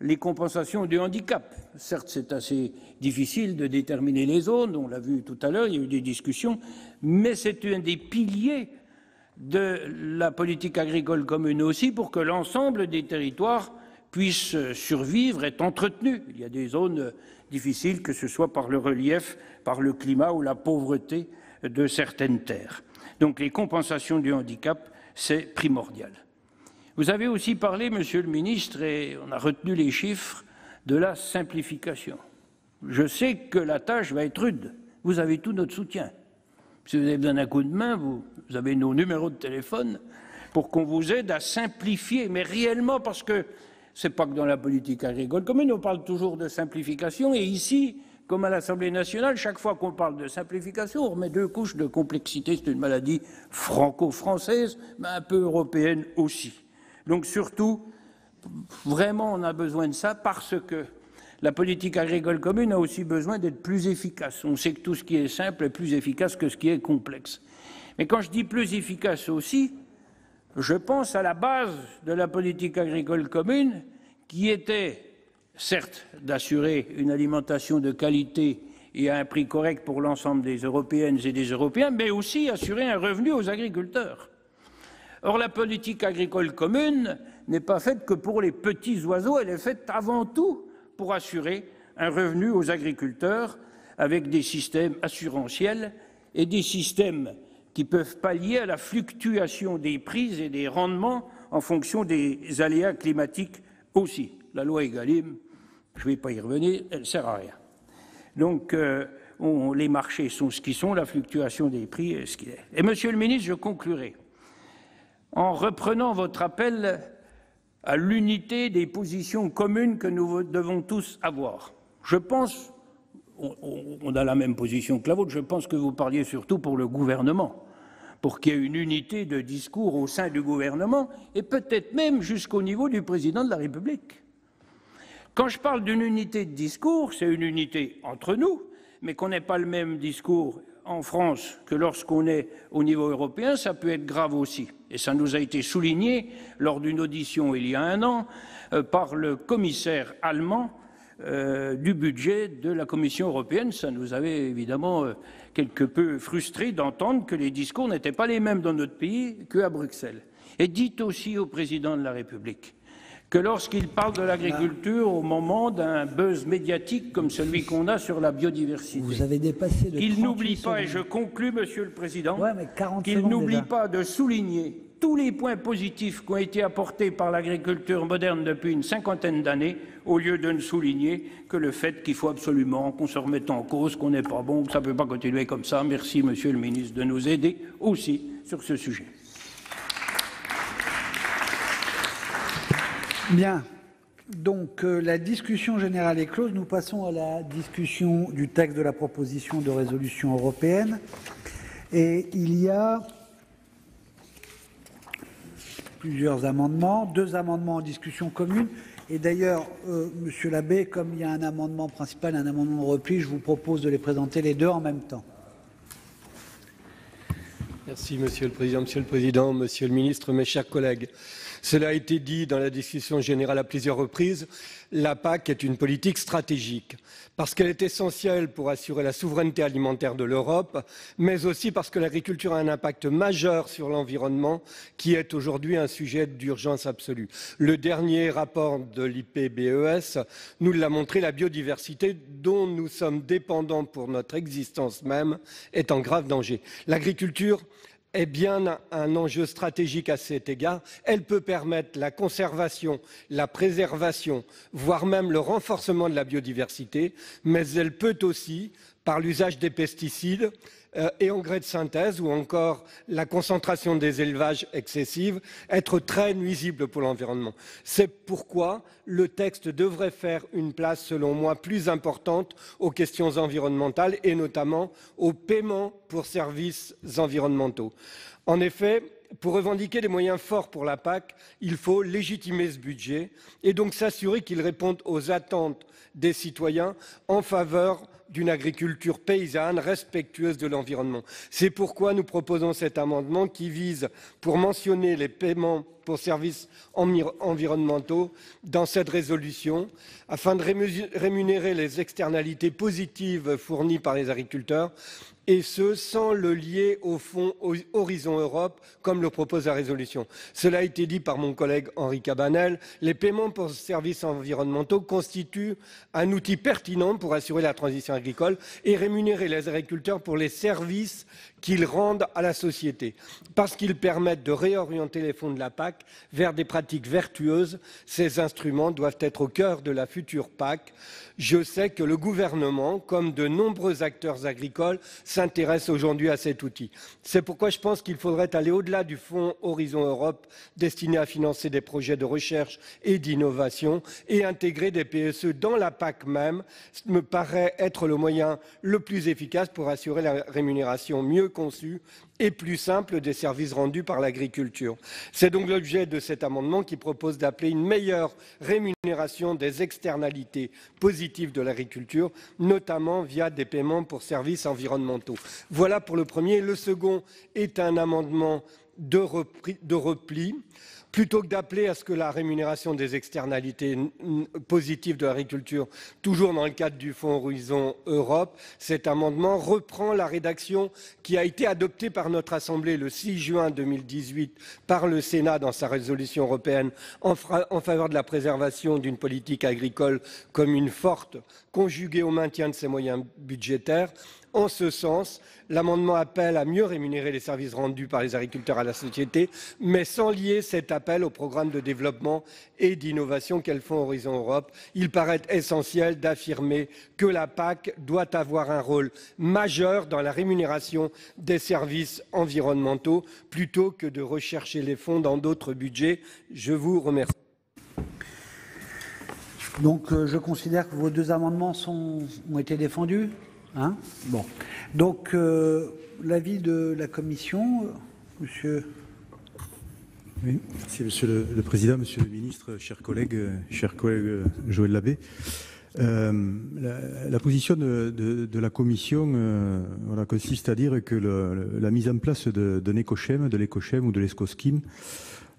les compensations du handicap. Certes, c'est assez difficile de déterminer les zones, on l'a vu tout à l'heure, il y a eu des discussions, mais c'est un des piliers de la politique agricole commune aussi pour que l'ensemble des territoires puissent survivre, être entretenus. Il y a des zones difficiles, que ce soit par le relief, par le climat ou la pauvreté de certaines terres. Donc les compensations du handicap, c'est primordial. Vous avez aussi parlé, Monsieur le ministre, et on a retenu les chiffres, de la simplification. Je sais que la tâche va être rude. Vous avez tout notre soutien. Si vous avez besoin d'un coup de main, vous avez nos numéros de téléphone pour qu'on vous aide à simplifier, mais réellement, parce que ce n'est pas que dans la politique agricole commune, on parle toujours de simplification, et ici, comme à l'Assemblée nationale, chaque fois qu'on parle de simplification, on remet 2 couches de complexité. C'est une maladie franco-française, mais un peu européenne aussi. Donc surtout, vraiment, on a besoin de ça parce que la politique agricole commune a aussi besoin d'être plus efficace. On sait que tout ce qui est simple est plus efficace que ce qui est complexe. Mais quand je dis plus efficace aussi, je pense à la base de la politique agricole commune qui était, certes, d'assurer une alimentation de qualité et à un prix correct pour l'ensemble des Européennes et des Européens, mais aussi assurer un revenu aux agriculteurs. Or, la politique agricole commune n'est pas faite que pour les petits oiseaux, elle est faite avant tout pour assurer un revenu aux agriculteurs avec des systèmes assurantiels et des systèmes qui peuvent pallier à la fluctuation des prix et des rendements en fonction des aléas climatiques aussi. La loi Egalim, je ne vais pas y revenir, elle ne sert à rien. Donc, les marchés sont ce qu'ils sont, la fluctuation des prix est ce qu'il est. Et Monsieur le ministre, je conclurai en reprenant votre appel à l'unité des positions communes que nous devons tous avoir. Je pense, on a la même position que la vôtre, je pense que vous parliez surtout pour le gouvernement, pour qu'il y ait une unité de discours au sein du gouvernement et peut-être même jusqu'au niveau du président de la République. Quand je parle d'une unité de discours, c'est une unité entre nous, mais qu'on n'ait pas le même discours en France que lorsqu'on est au niveau européen, ça peut être grave aussi. Et ça nous a été souligné lors d'une audition il y a 1 an par le commissaire allemand du budget de la Commission européenne. Ça nous avait évidemment quelque peu frustrés d'entendre que les discours n'étaient pas les mêmes dans notre pays qu'à Bruxelles. Et dites aussi au président de la République que lorsqu'il parle de l'agriculture au moment d'un buzz médiatique comme celui qu'on a sur la biodiversité, vous avez dépassé de qu'il n'oublie pas, et je conclus, Monsieur le Président, qu'il n'oublie pas de souligner tous les points positifs qui ont été apportés par l'agriculture moderne depuis une 50aine d'années, au lieu de ne souligner que le fait qu'il faut absolument qu'on se remette en cause, qu'on n'est pas bon, que ça ne peut pas continuer comme ça. Merci, Monsieur le Ministre, de nous aider aussi sur ce sujet. Bien. Donc, la discussion générale est close. Nous passons à la discussion du texte de la proposition de résolution européenne. Et il y a plusieurs amendements, 2 amendements en discussion commune. Et d'ailleurs, Monsieur Labbé, comme il y a un amendement principal et un amendement de repli, je vous propose de les présenter les 2 en même temps. Merci, Monsieur le Président, Monsieur le Ministre, mes chers collègues. Cela a été dit dans la discussion générale à plusieurs reprises, la PAC est une politique stratégique, parce qu'elle est essentielle pour assurer la souveraineté alimentaire de l'Europe, mais aussi parce que l'agriculture a un impact majeur sur l'environnement, qui est aujourd'hui un sujet d'urgence absolue. Le dernier rapport de l'IPBES nous l'a montré, la biodiversité dont nous sommes dépendants pour notre existence même est en grave danger. L'agriculture est bien un enjeu stratégique à cet égard. Elle peut permettre la conservation, la préservation, voire même le renforcement de la biodiversité, mais elle peut aussi par l'usage des pesticides et engrais de synthèse ou encore la concentration des élevages excessives être très nuisible pour l'environnement. C'est pourquoi le texte devrait faire une place, selon moi, plus importante aux questions environnementales et notamment aux paiements pour services environnementaux. En effet, pour revendiquer des moyens forts pour la PAC, il faut légitimer ce budget et donc s'assurer qu'il réponde aux attentes des citoyens en faveur d'une agriculture paysanne respectueuse de l'environnement. C'est pourquoi nous proposons cet amendement qui vise, pour mentionner les paiements pour services environnementaux dans cette résolution, afin de rémunérer les externalités positives fournies par les agriculteurs, et ce, sans le lier au fonds Horizon Europe, comme le propose la résolution. Cela a été dit par mon collègue Henri Cabanel, les paiements pour services environnementaux constituent un outil pertinent pour assurer la transition agricole et rémunérer les agriculteurs pour les services qu'ils rendent à la société. Parce qu'ils permettent de réorienter les fonds de la PAC vers des pratiques vertueuses, ces instruments doivent être au cœur de la future PAC. Je sais que le gouvernement, comme de nombreux acteurs agricoles, s'intéresse aujourd'hui à cet outil. C'est pourquoi je pense qu'il faudrait aller au-delà du fonds Horizon Europe destiné à financer des projets de recherche et d'innovation et intégrer des PSE dans la PAC même me paraît être le moyen le plus efficace pour assurer la rémunération mieux conçue et plus simple des services rendus par l'agriculture. C'est donc l'objet de cet amendement qui propose d'appeler une meilleure rémunération des externalités positives de l'agriculture, notamment via des paiements pour services environnementaux. Voilà pour le premier. Le second est un amendement de repli. Plutôt que d'appeler à ce que la rémunération des externalités positives de l'agriculture, toujours dans le cadre du fonds Horizon Europe, cet amendement reprend la rédaction qui a été adoptée par notre Assemblée le 6 juin 2018 par le Sénat dans sa résolution européenne en faveur de la préservation d'une politique agricole commune forte, conjuguée au maintien de ses moyens budgétaires. En ce sens, l'amendement appelle à mieux rémunérer les services rendus par les agriculteurs à la société, mais sans lier cet appel au programme de développement et d'innovation qu'est le Fonds Horizon Europe. Il paraît essentiel d'affirmer que la PAC doit avoir un rôle majeur dans la rémunération des services environnementaux, plutôt que de rechercher les fonds dans d'autres budgets. Je vous remercie. Donc, je considère que vos deux amendements ont été défendus. Hein, bon. Donc, l'avis de la Commission, monsieur. Oui, merci Monsieur le Président, Monsieur le Ministre, chers collègues Joël Labbé. La position de la Commission voilà, consiste à dire que la mise en place d'un écoschème, de l'écoschème ou de l'ESCOSCHIM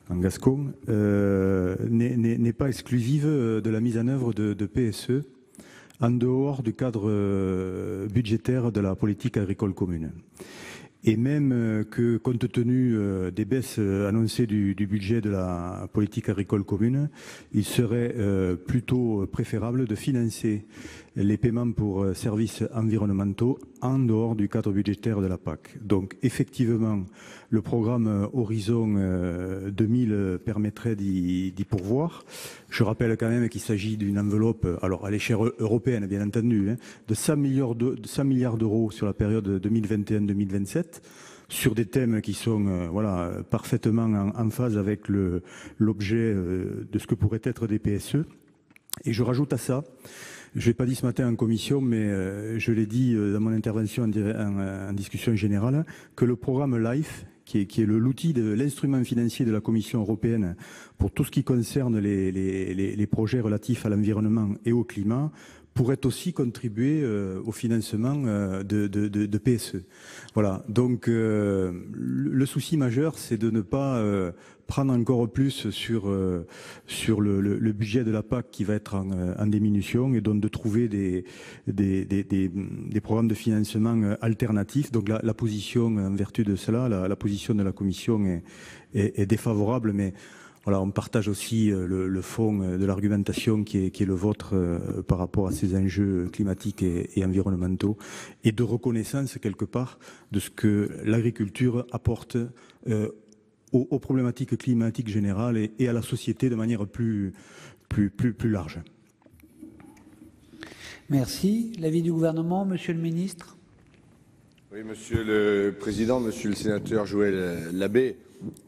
en gascon n'est pas exclusive de la mise en œuvre de PSE en dehors du cadre budgétaire de la politique agricole commune. Et même que, compte tenu des baisses annoncées du budget de la politique agricole commune, il serait plutôt préférable de financer les paiements pour services environnementaux en dehors du cadre budgétaire de la PAC. Donc effectivement, le programme Horizon 2000 permettrait d'y pourvoir. Je rappelle quand même qu'il s'agit d'une enveloppe, alors à l'échelle européenne bien entendu, hein, de 100 milliards d'euros sur la période 2021-2027, sur des thèmes qui sont voilà, parfaitement en phase avec l'objet de ce que pourrait être des PSE. Et je rajoute à ça, je ne l'ai pas dit ce matin en commission, mais je l'ai dit dans mon intervention en discussion générale, que le programme LIFE, qui est l'outil de l'instrument financier de la Commission européenne pour tout ce qui concerne les projets relatifs à l'environnement et au climat, pourrait aussi contribuer au financement de PSE. Voilà. Donc le souci majeur, c'est de ne pas prendre encore plus sur le budget de la PAC qui va être en diminution, et donc de trouver des programmes de financement alternatifs. Donc la position, en vertu de cela, la position de la Commission est défavorable, mais voilà, on partage aussi le fond de l'argumentation qui est le vôtre par rapport à ces enjeux climatiques et environnementaux, et de reconnaissance quelque part de ce que l'agriculture apporte aux problématiques climatiques générales et à la société de manière plus large. Merci. L'avis du gouvernement, Monsieur le ministre. Oui, Monsieur le Président, Monsieur le sénateur Joël Labbé,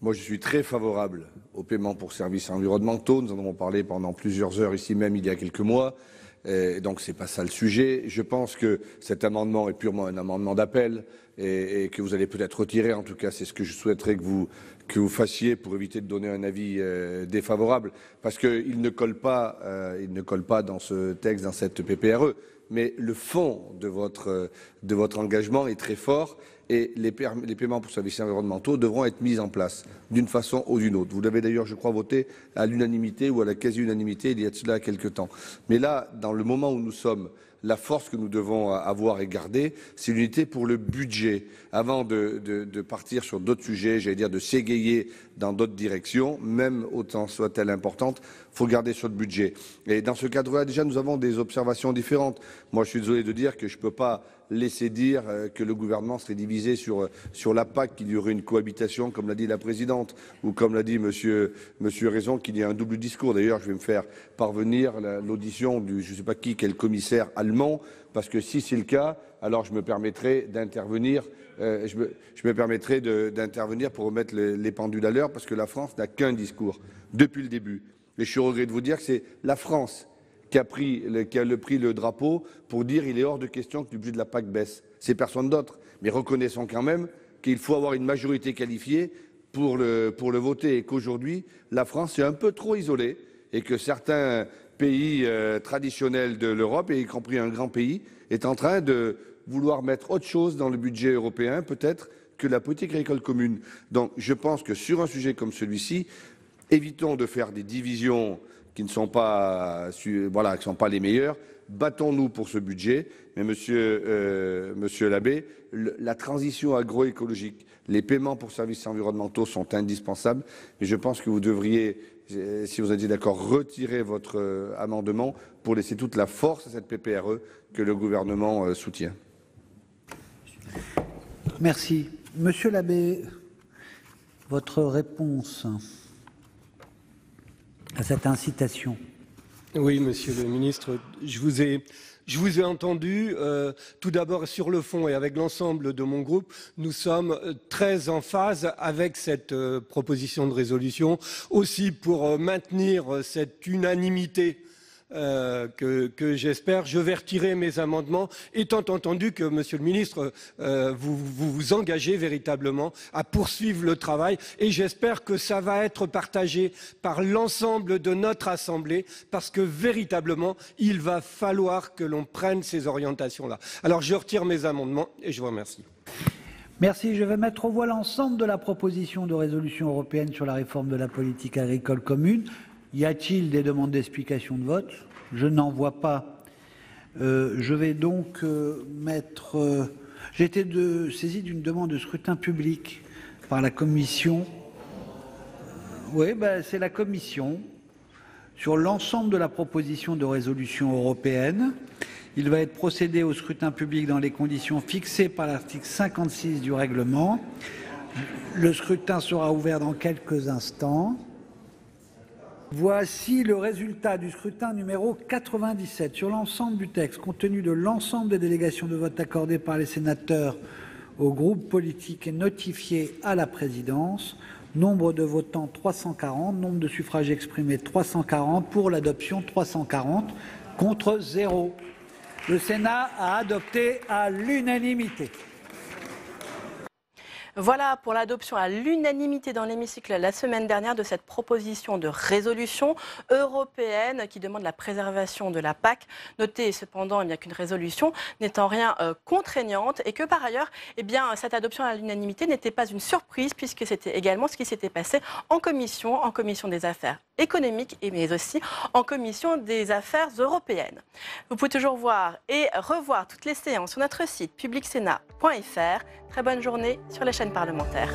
moi je suis très favorable au paiement pour services environnementaux. Nous en avons parlé pendant plusieurs heures ici même il y a quelques mois. Donc ce n'est pas ça le sujet. Je pense que cet amendement est purement un amendement d'appel et que vous allez peut-être retirer. En tout cas, c'est ce que je souhaiterais que vous fassiez pour éviter de donner un avis défavorable, parce qu'il ne colle pas dans ce texte, dans cette PPRE. Mais le fond de votre engagement est très fort et les paiements pour services environnementaux devront être mis en place d'une façon ou d'une autre. Vous l'avez d'ailleurs, je crois, voté à l'unanimité ou à la quasi-unanimité il y a de cela quelques temps. Mais là, dans le moment où nous sommes, la force que nous devons avoir et garder, c'est l'unité pour le budget. Avant de partir sur d'autres sujets, j'allais dire de s'égayer dans d'autres directions, même autant soit-elle importante, il faut garder sur le budget. Et dans ce cadre-là, déjà, nous avons des observations différentes. Moi, je suis désolé de dire que je ne peux pas laisser dire que le gouvernement serait divisé sur la PAC, qu'il y aurait une cohabitation, comme l'a dit la présidente, ou comme l'a dit monsieur Raison, qu'il y a un double discours. D'ailleurs, je vais me faire parvenir l'audition du, je ne sais pas qui, quel commissaire allemand, parce que si c'est le cas, alors je me permettrai d'intervenir. Je me permettrai d'intervenir pour remettre les pendules à l'heure, parce que la France n'a qu'un discours depuis le début. Et je suis au regret de vous dire que c'est la France qui a pris le drapeau pour dire qu'il est hors de question que le budget de la PAC baisse. C'est personne d'autre. Mais reconnaissons quand même qu'il faut avoir une majorité qualifiée pour le voter et qu'aujourd'hui, la France est un peu trop isolée et que certains pays traditionnels de l'Europe, et y compris un grand pays, est en train de vouloir mettre autre chose dans le budget européen, peut-être, que la politique agricole commune. Donc je pense que sur un sujet comme celui-ci, évitons de faire des divisions qui ne sont pas, les meilleures. Battons-nous pour ce budget. Mais monsieur Labbé, la transition agroécologique, les paiements pour services environnementaux sont indispensables. Et je pense que vous devriez, si vous êtes d'accord, retirer votre amendement pour laisser toute la force à cette PPRE que le gouvernement soutient. Merci. Monsieur Labbé, votre réponse à cette incitation. Oui, Monsieur le Ministre, je vous ai entendu. Tout d'abord, sur le fond et avec l'ensemble de mon groupe, nous sommes très en phase avec cette proposition de résolution, aussi pour maintenir cette unanimité que j'espère. Je vais retirer mes amendements, étant entendu que, Monsieur le Ministre, vous vous engagez véritablement à poursuivre le travail et j'espère que ça va être partagé par l'ensemble de notre Assemblée parce que véritablement, il va falloir que l'on prenne ces orientations-là. Alors, je retire mes amendements et je vous remercie. Merci. Je vais mettre aux voix l'ensemble de la proposition de résolution européenne sur la réforme de la politique agricole commune. Y a-t-il des demandes d'explication de vote? Je n'en vois pas. Je vais donc mettre... J'ai été saisi d'une demande de scrutin public par la Commission. Oui, c'est la Commission sur l'ensemble de la proposition de résolution européenne. Il va être procédé au scrutin public dans les conditions fixées par l'article 56 du règlement. Le scrutin sera ouvert dans quelques instants. Voici le résultat du scrutin numéro 97. Sur l'ensemble du texte, compte tenu de l'ensemble des délégations de vote accordées par les sénateurs aux groupes politiques et notifiées à la présidence, nombre de votants 340, nombre de suffrages exprimés 340, pour l'adoption 340, contre 0. Le Sénat a adopté à l'unanimité. Voilà pour l'adoption à l'unanimité dans l'hémicycle la semaine dernière de cette proposition de résolution européenne qui demande la préservation de la PAC. Notez cependant qu'une résolution n'est en rien contraignante et que par ailleurs, cette adoption à l'unanimité n'était pas une surprise puisque c'était également ce qui s'était passé en commission des affaires économiques mais aussi en commission des affaires européennes. Vous pouvez toujours voir et revoir toutes les séances sur notre site publicsénat.fr. Très bonne journée sur les chaînes parlementaires.